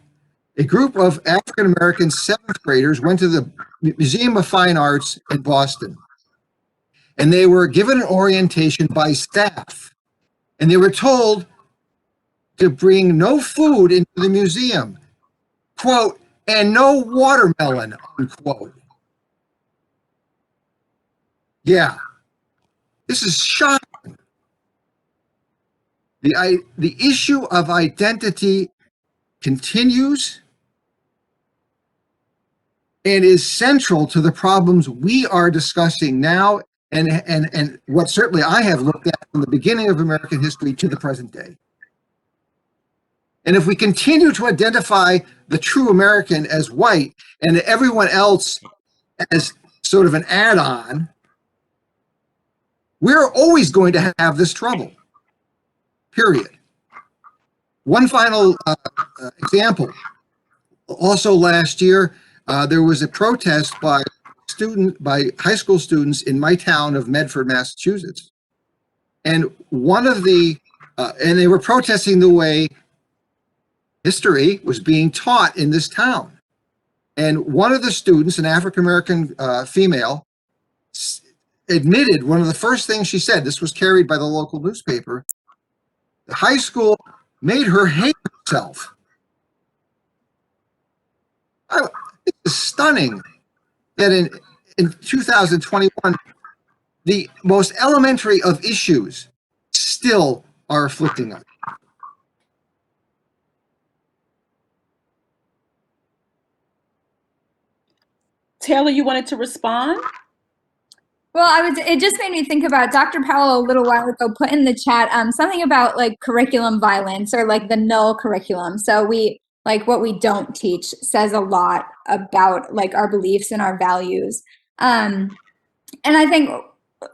a group of African American seventh graders went to the Museum of Fine Arts in Boston, and they were given an orientation by staff, and they were told to bring no food into the museum, quote, and no watermelon, unquote. Yeah, this is shocking. The issue of identity continues and is central to the problems we are discussing now and what certainly I have looked at from the beginning of American history to the present day. And if we continue to identify the true American as white and everyone else as sort of an add-on, we're always going to have this trouble, period. One final example. Also last year, there was a protest by high school students in my town of Medford, Massachusetts. And and they were protesting the way history was being taught in this town. And one of the students, an African-American female, admitted one of the first things she said, this was carried by the local newspaper, the high school made her hate herself. It is stunning that in 2021, the most elementary of issues still are afflicting us. Taylor, you wanted to respond? Well, it just made me think about Dr. Powell a little while ago put in the chat something about like curriculum violence or like the null curriculum. So what we don't teach says a lot about like our beliefs and our values. And I think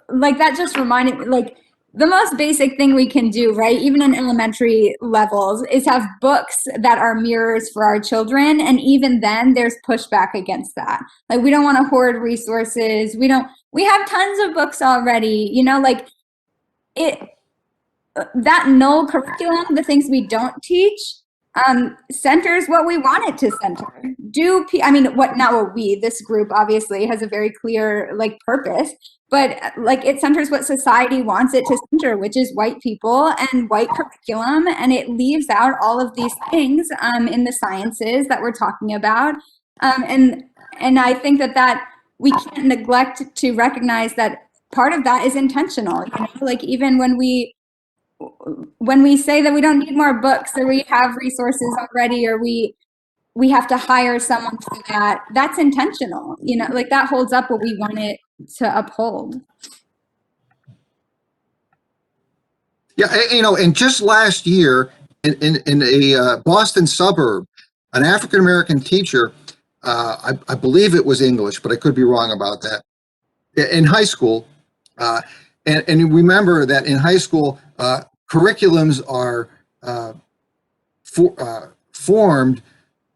like that just reminded me, like the most basic thing we can do, right, even in elementary levels, is have books that are mirrors for our children. And even then there's pushback against that. Like we don't want to hoard resources. We have tons of books already, you know, like that null curriculum, the things we don't teach, centers what we want it to center. This group obviously has a very clear like purpose, but like it centers what society wants it to center, which is white people and white curriculum, and it leaves out all of these things in the sciences that we're talking about. And I think that we can't neglect to recognize that part of that is intentional. You know, like even when we say that we don't need more books or we have resources already or we have to hire someone for that, that's intentional. You know, like that holds up what we want it to uphold. Yeah, you know, and just last year in a Boston suburb, an African-American teacher, I believe it was English, but I could be wrong about that, in high school. And remember that in high school, curriculums are formed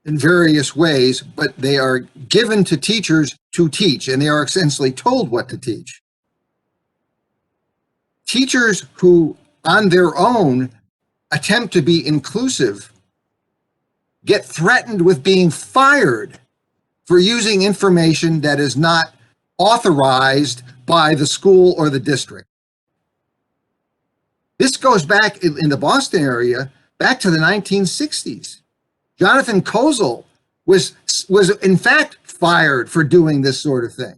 in various ways, but they are given to teachers to teach, and they are essentially told what to teach. Teachers who on their own attempt to be inclusive get threatened with being fired for using information that is not authorized by the school or the district. This goes back in the Boston area, back to the 1960s. Jonathan Kozol was in fact fired for doing this sort of thing.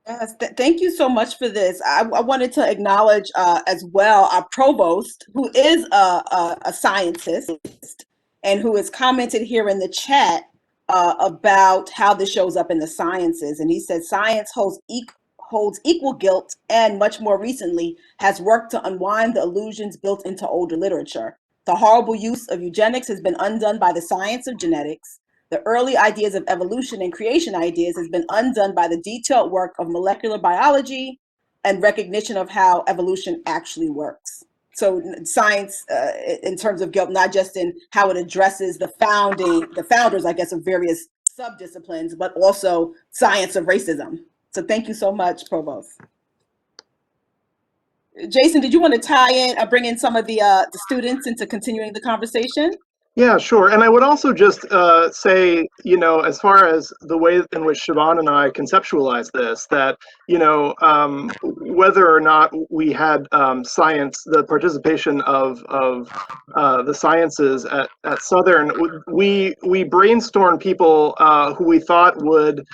Yes, thank you so much for this. I wanted to acknowledge as well our provost, who is a scientist and who has commented here in the chat about how this shows up in the sciences. And he said science holds equal guilt and much more recently has worked to unwind the illusions built into older literature. The horrible use of eugenics has been undone by the science of genetics. The early ideas of evolution and creation ideas has been undone by the detailed work of molecular biology and recognition of how evolution actually works. So science in terms of guilt, not just in how it addresses the founders, I guess, of various subdisciplines, but also science of racism. So thank you so much, Provost. Jason, did you want to tie in or bring in some of the students into continuing the conversation? Yeah, sure. And I would also just say, you know, as far as the way in which Siobhan and I conceptualize this, that, you know, whether or not we had science, the participation of the sciences at Southern, we brainstormed people who we thought would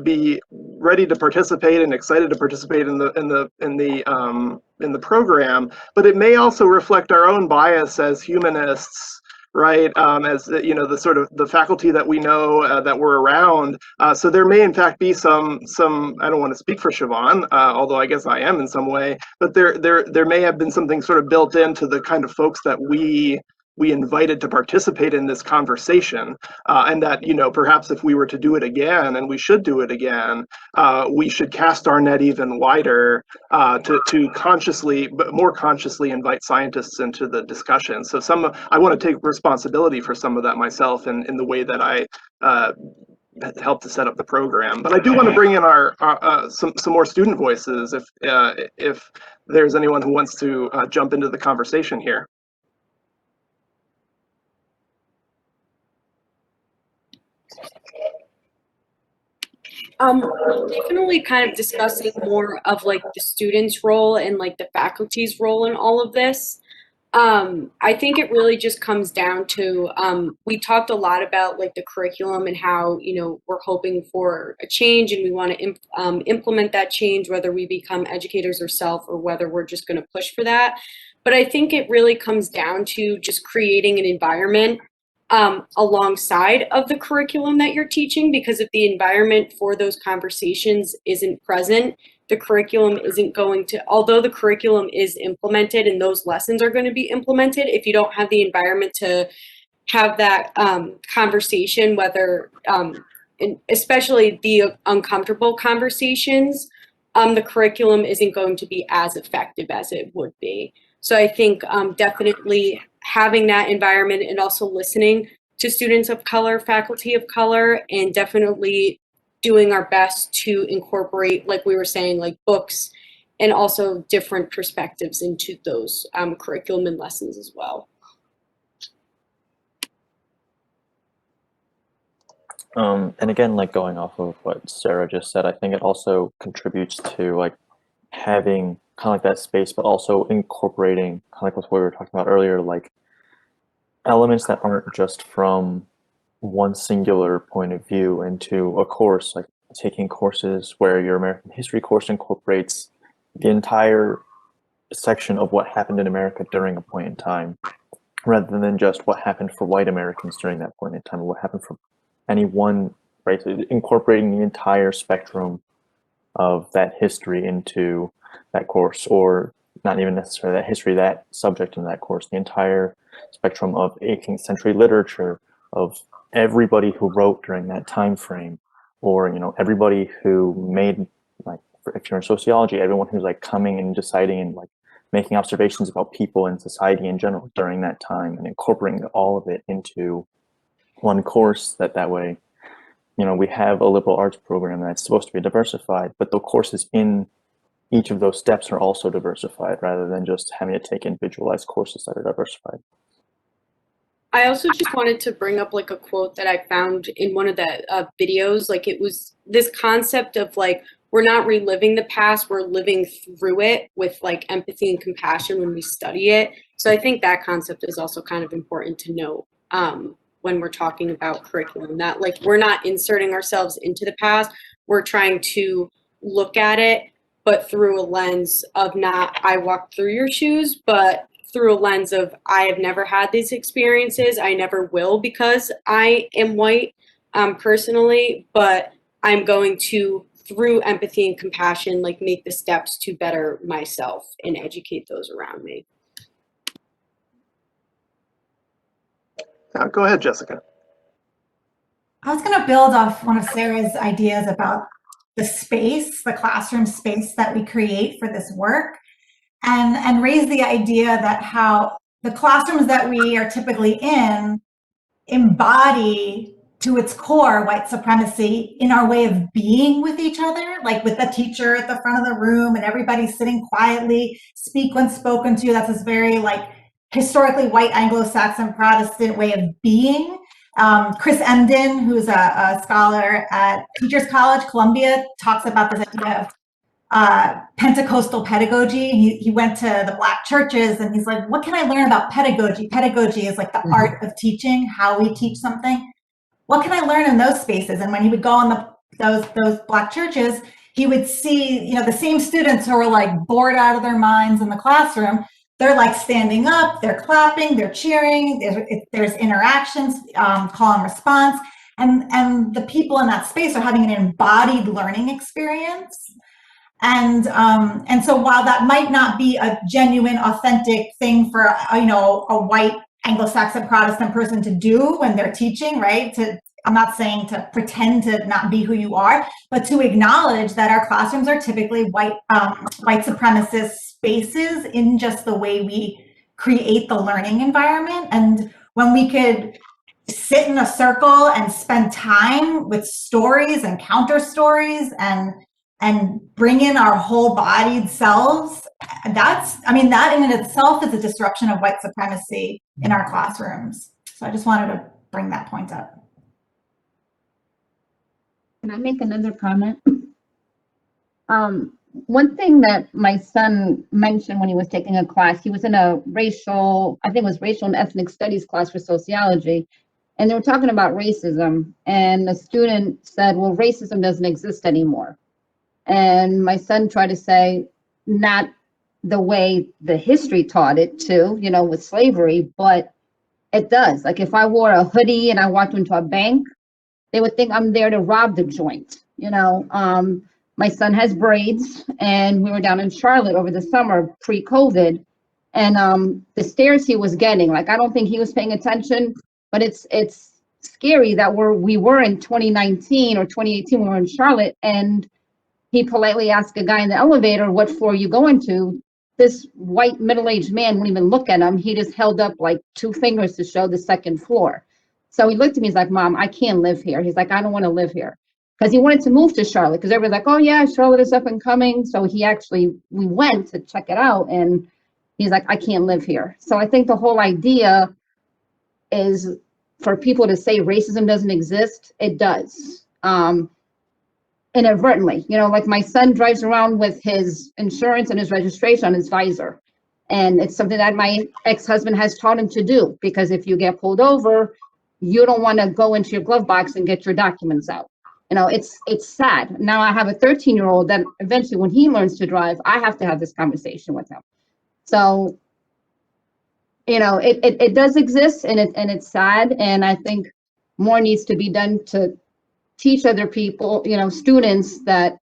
be ready to participate and excited to participate in the program, but it may also reflect our own bias as humanists, right? As you know, the sort of the faculty that we know that we're around. So there may in fact be some. I don't want to speak for Siobhan, although I guess I am in some way. But there may have been something sort of built into the kind of folks that we invited to participate in this conversation, and that, you know, perhaps if we were to do it again, and we should do it again, we should cast our net even wider to consciously, but more consciously, invite scientists into the discussion. So I want to take responsibility for some of that myself in the way that I helped to set up the program. But I do want to bring in some more student voices if there's anyone who wants to jump into the conversation here. Definitely kind of discussing more of like the students' role and like the faculty's role in all of this. I think it really just comes down to, we talked a lot about like the curriculum and how, you know, we're hoping for a change and we want to implement that change, whether we become educators ourselves or whether we're just going to push for that. But I think it really comes down to just creating an environment alongside of the curriculum that you're teaching, because if the environment for those conversations isn't present, the curriculum isn't going to, although the curriculum is implemented and those lessons are going to be implemented, if you don't have the environment to have that conversation, whether, especially the uncomfortable conversations, the curriculum isn't going to be as effective as it would be. So I think definitely having that environment and also listening to students of color, faculty of color, and definitely doing our best to incorporate, like we were saying, like books and also different perspectives into those curriculum and lessons as well. And again, like going off of what Sarah just said, I think it also contributes to like having kind of like that space, but also incorporating kind of like what we were talking about earlier, like elements that aren't just from one singular point of view into a course, like taking courses where your American history course incorporates the entire section of what happened in America during a point in time, rather than just what happened for white Americans during that point in time, or what happened for any one race, incorporating the entire spectrum of that history into that course, or not even necessarily that history, that subject in that course, the entire spectrum of 18th century literature, of everybody who wrote during that time frame, or everybody who made, like, if you're in sociology, everyone who's like coming and deciding and like making observations about people and society in general during that time, and incorporating all of it into one course. That way, we have a liberal arts program that's supposed to be diversified, but the courses in each of those steps are also diversified, rather than just having to take individualized courses that are diversified. I also just wanted to bring up like a quote that I found in one of the videos. Like, it was this concept of like, we're not reliving the past, we're living through it with like empathy and compassion when we study it. So I think that concept is also kind of important to note when we're talking about curriculum, that like we're not inserting ourselves into the past, we're trying to look at it, but through a lens of not I walked through your shoes, but through a lens of I have never had these experiences, I never will because I am white personally, but I'm going to, through empathy and compassion, like make the steps to better myself and educate those around me. Go ahead, Jessica. I was going to build off one of Sarah's ideas about the space, the classroom space that we create for this work, and raise the idea that how the classrooms that we are typically in embody to its core white supremacy in our way of being with each other, like with the teacher at the front of the room and everybody sitting quietly, speak when spoken to. That's this very like historically white Anglo-Saxon Protestant way of being. Chris Emden, who's a scholar at Teachers College, Columbia, talks about this idea of Pentecostal pedagogy. He went to the Black churches and he's like, what can I learn about pedagogy? Pedagogy is like the art of teaching, how we teach something. What can I learn in those spaces? And when he would go in those Black churches, he would see, the same students who were like bored out of their minds in the classroom. They're like standing up, they're clapping, they're cheering, there's interactions, call and response. And the people in that space are having an embodied learning experience. And so while that might not be a genuine, authentic thing for, a white Anglo-Saxon Protestant person to do when they're teaching, right? I'm not saying to pretend to not be who you are, but to acknowledge that our classrooms are typically white supremacist spaces in just the way we create the learning environment. And when we could sit in a circle and spend time with stories and counter stories and bring in our whole bodied selves, that in and itself is a disruption of white supremacy in our classrooms. So I just wanted to bring that point up. Can I make another comment? One thing that my son mentioned when he was taking a class, he was in a racial and ethnic studies class for sociology, and they were talking about racism, and the student said, well, racism doesn't exist anymore. And my son tried to say, not the way the history taught it to, with slavery, but it does. Like if I wore a hoodie and I walked into a bank, they would think I'm there to rob the joint. My son has braids, and we were down in Charlotte over the summer pre-COVID, and the stares he was getting, like I don't think he was paying attention, but it's scary that we were in 2019 or 2018 when we were in Charlotte, and he politely asked a guy in the elevator, what floor are you going to? This white middle-aged man wouldn't even look at him. He just held up like 2 fingers to show the 2nd floor. So he looked at me, he's like, Mom, I can't live here. He's like, I don't want to live here. Because he wanted to move to Charlotte, because everybody's like, oh yeah, Charlotte is up and coming. So we went to check it out, and he's like, I can't live here. So I think the whole idea is for people to say racism doesn't exist. It does. Inadvertently, like my son drives around with his insurance and his registration on his visor. And it's something that my ex-husband has taught him to do, because if you get pulled over, you don't want to go into your glove box and get your documents out. You know, it's sad. Now I have a 13-year-old that eventually when he learns to drive, I have to have this conversation with him. So, you know, it does exist, and it's sad. And I think more needs to be done to teach other people, you know, students that,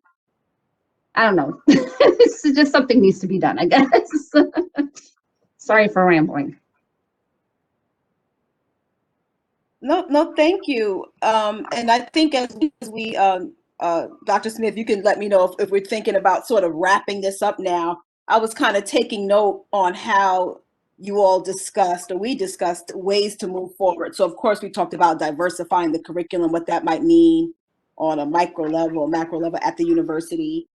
I don't know, it's just something needs to be done, I guess. Sorry for rambling. No, thank you. And I think as we Dr. Smith, you can let me know if we're thinking about sort of wrapping this up now. I was kind of taking note on how you all discussed, or we discussed, ways to move forward. So of course we talked about diversifying the curriculum, what that might mean on a micro level, macro level at the university.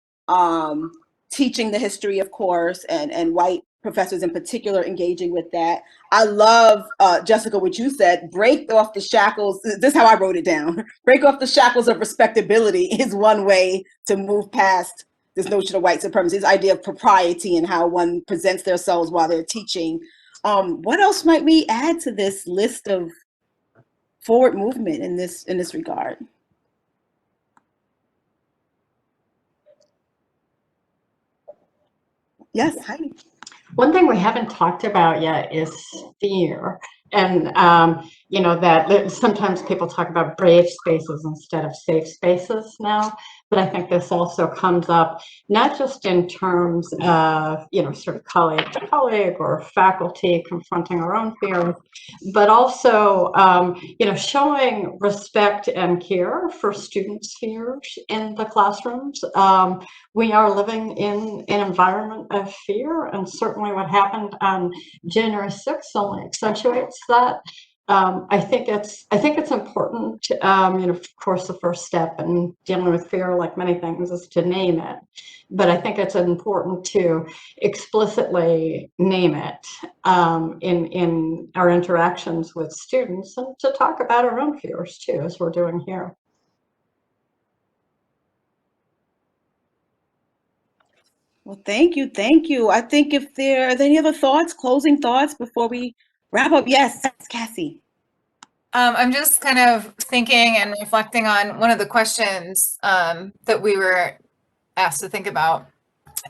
Teaching the history, of course, and white professors in particular engaging with that. I love, Jessica, what you said, break off the shackles. This is how I wrote it down. Break off the shackles of respectability is one way to move past this notion of white supremacy, this idea of propriety and how one presents themselves while they're teaching. What else might we add to this list of forward movement in this regard? Yes, Heidi. One thing we haven't talked about yet is fear. And, you know, that sometimes people talk about brave spaces instead of safe spaces now. But I think this also comes up not just in terms of, you know, sort of colleague to colleague or faculty confronting our own fears, but also, you know, showing respect and care for students' fears in the classrooms. We are living in an environment of fear, and certainly what happened on January 6th only accentuates that. I think it's important. You know, of course, the first step in dealing with fear, like many things, is to name it. But I think it's important to explicitly name it in our interactions with students, and to talk about our own fears too, as we're doing here. Well, thank you. I think if there are any other thoughts, closing thoughts before we wrap up. Yes, Cassie. I'm just kind of thinking and reflecting on one of the questions that we were asked to think about,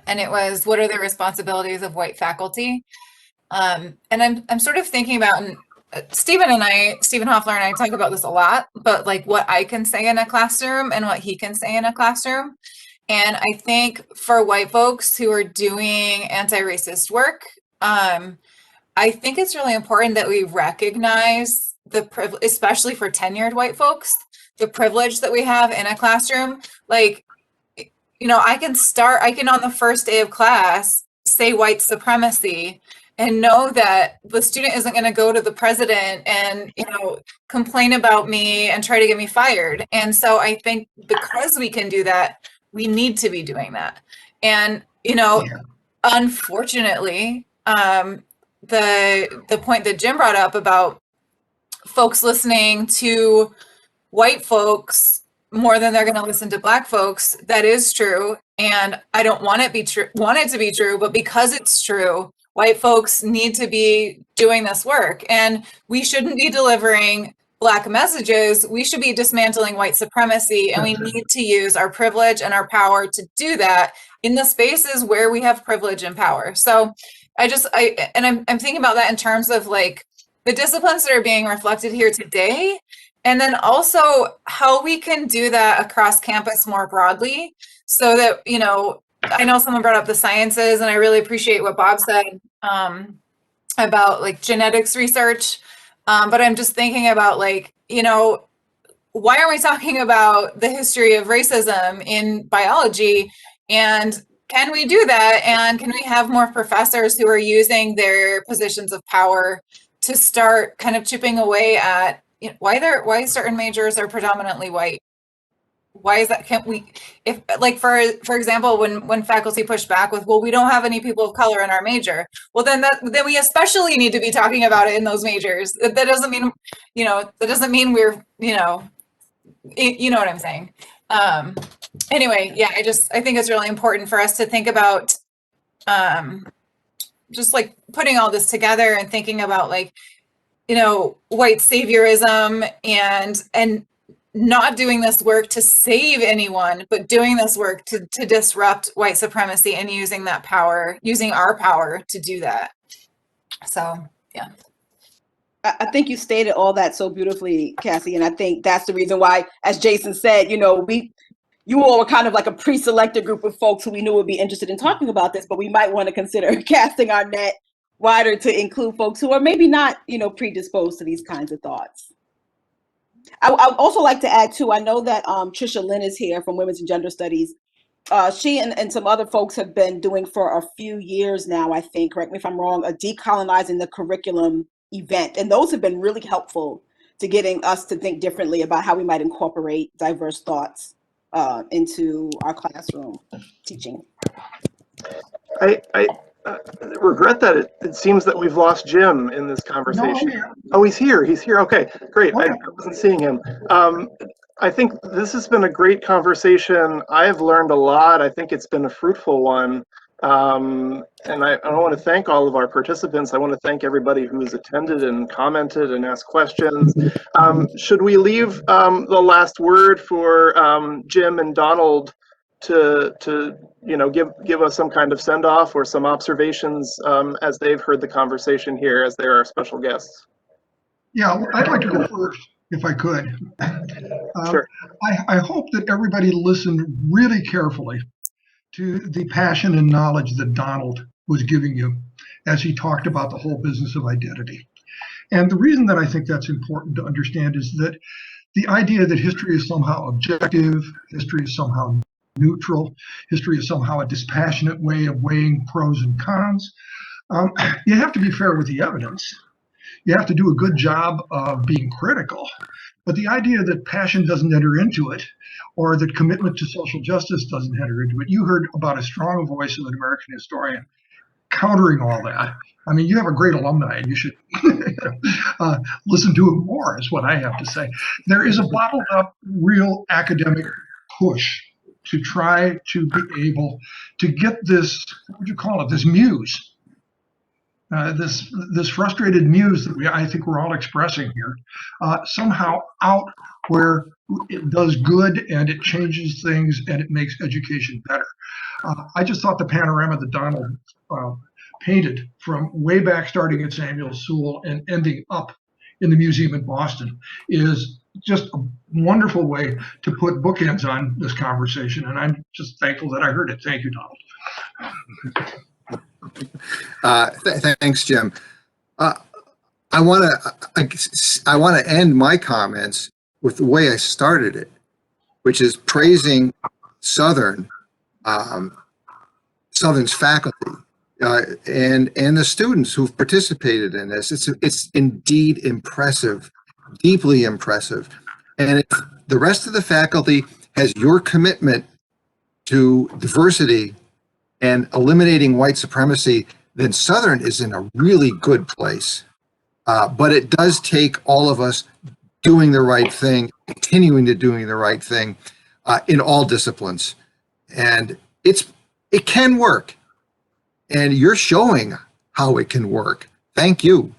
and it was, what are the responsibilities of white faculty? And I'm sort of thinking about, and Stephen Hoffler and I talk about this a lot, but like what I can say in a classroom and what he can say in a classroom. And I think for white folks who are doing anti-racist work, I think it's really important that we recognize the privilege, especially for tenured white folks, the privilege that we have in a classroom. Like, you know, I can on the first day of class say white supremacy and know that the student isn't going to go to the president and, you know, complain about me and try to get me fired. And so I think because we can do that, we need to be doing that. And, you know, unfortunately, the point that Jim brought up about folks listening to white folks more than they're going to listen to black folks, that is true. And I don't want it to be true, but because it's true, white folks need to be doing this work. And we shouldn't be delivering black messages. We should be dismantling white supremacy, and we need to use our privilege and our power to do that in the spaces where we have privilege and power. So I'm thinking about that in terms of like the disciplines that are being reflected here today, and then also how we can do that across campus more broadly, so that, you know, I know someone brought up the sciences, and I really appreciate what Bob said about like genetics research. But I'm just thinking about, like, you know, why aren't we talking about the history of racism in biology? And can we do that? And can we have more professors who are using their positions of power to start kind of chipping away at, you know, why certain majors are predominantly white? Why is that? Can't we, if like, for example, when faculty push back with, well, we don't have any people of color in our major, well, then we especially need to be talking about it in those majors. That doesn't mean, you know, that doesn't mean we're, you know what I'm saying. Anyway, yeah, I think it's really important for us to think about just like putting all this together and thinking about like, you know, white saviorism and not doing this work to save anyone, but doing this work to disrupt white supremacy and using that power, using our power to do that. So, yeah. I think you stated all that so beautifully, Cassie, and I think that's the reason why, as Jason said, you know, you all were kind of like a pre-selected group of folks who we knew would be interested in talking about this, but we might want to consider casting our net wider to include folks who are maybe not, you know, predisposed to these kinds of thoughts. I would also like to add too, I know that Trisha Lynn is here from Women's and Gender Studies. She and some other folks have been doing for a few years now, I think, correct me if I'm wrong, a decolonizing the curriculum event. And those have been really helpful to getting us to think differently about how we might incorporate diverse thoughts into our classroom teaching. I regret that it seems that we've lost Jim in this conversation. No, oh, he's here. He's here. Okay, great. Oh, yeah. I wasn't seeing him. I think this has been a great conversation. I have learned a lot. I think it's been a fruitful one. And I want to thank all of our participants. I want to thank everybody who's attended and commented and asked questions. Should we leave the last word for Jim and Donald to you know give us some kind of send off or some observations as they've heard the conversation here as they're our special guests? Yeah, I'd like to go first if I could. Sure. I hope that everybody listened really carefully to the passion and knowledge that Donald was giving you as he talked about the whole business of identity. And the reason that I think that's important to understand is that the idea that history is somehow objective, history is somehow neutral, history is somehow a dispassionate way of weighing pros and cons. You have to be fair with the evidence. You have to do a good job of being critical. But the idea that passion doesn't enter into it, or that commitment to social justice doesn't enter into it, you heard about a strong voice of an American historian countering all that. I mean, you have a great alumni, and you should listen to it more, is what I have to say. There is a bottled up, real academic push to try to be able to get this, what would you call it, this muse, this frustrated muse that I think we're all expressing here, somehow out where it does good and it changes things and it makes education better. I just thought the panorama that Donald painted from way back starting at Samuel Sewall and ending up in the museum in Boston is just a wonderful way to put bookends on this conversation. And I'm just thankful that I heard it. Thank you, Donald. Thanks, Jim. I want to end my comments with the way I started it, which is praising Southern's faculty and the students who've participated in this. It's indeed impressive, deeply impressive. And if the rest of the faculty has your commitment to diversity and eliminating white supremacy, then Southern is in a really good place. But it does take all of us doing the right thing, continuing to doing the right thing in all disciplines. And it can work. And you're showing how it can work. Thank you.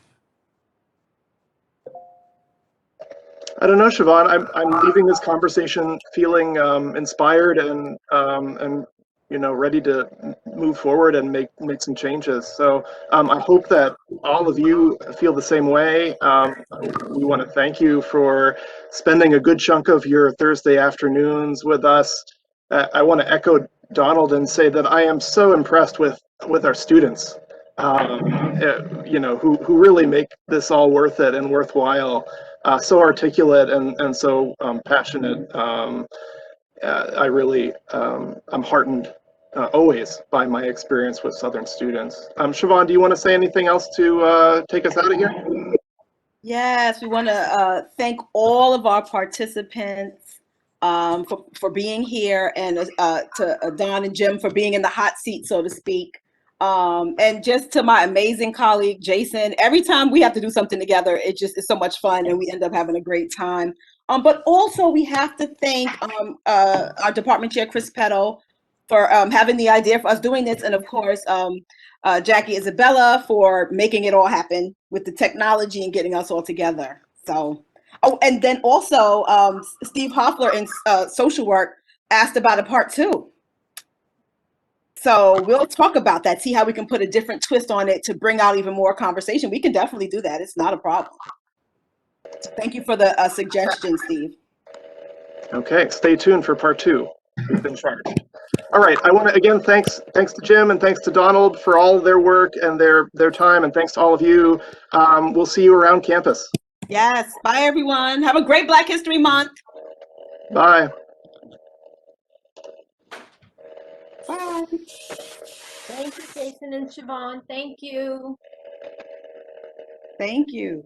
I don't know, Siobhan. I'm leaving this conversation feeling inspired and you know, ready to move forward and make some changes. So I hope that all of you feel the same way. We want to thank you for spending a good chunk of your Thursday afternoons with us. I want to echo Donald and say that I am so impressed with our students, you know, who really make this all worth it and worthwhile. So articulate and so passionate. I really, I'm heartened always by my experience with Southern students. Siobhan, do you want to say anything else to take us out of here? Yes, we want to thank all of our participants for being here, and to Don and Jim for being in the hot seat, so to speak. And just to my amazing colleague, Jason, every time we have to do something together, it just is so much fun and we end up having a great time. But also we have to thank our department chair, Chris Petto, for having the idea for us doing this, and of course, Jackie Isabella for making it all happen with the technology and getting us all together. So, oh, and then also Steve Hoffler in social work asked about a part 2. So we'll talk about that, see how we can put a different twist on it to bring out even more conversation. We can definitely do that. It's not a problem. So thank you for the suggestion, Steve. Okay, stay tuned for part 2. Who's in charge? All right, I want to again thanks to Jim and thanks to Donald for all of their work and their time, and thanks to all of you. We'll see you around campus. Yes, bye everyone. Have a great Black History Month. Bye. Bye. Thank you, Jason and Siobhan. Thank you. Thank you.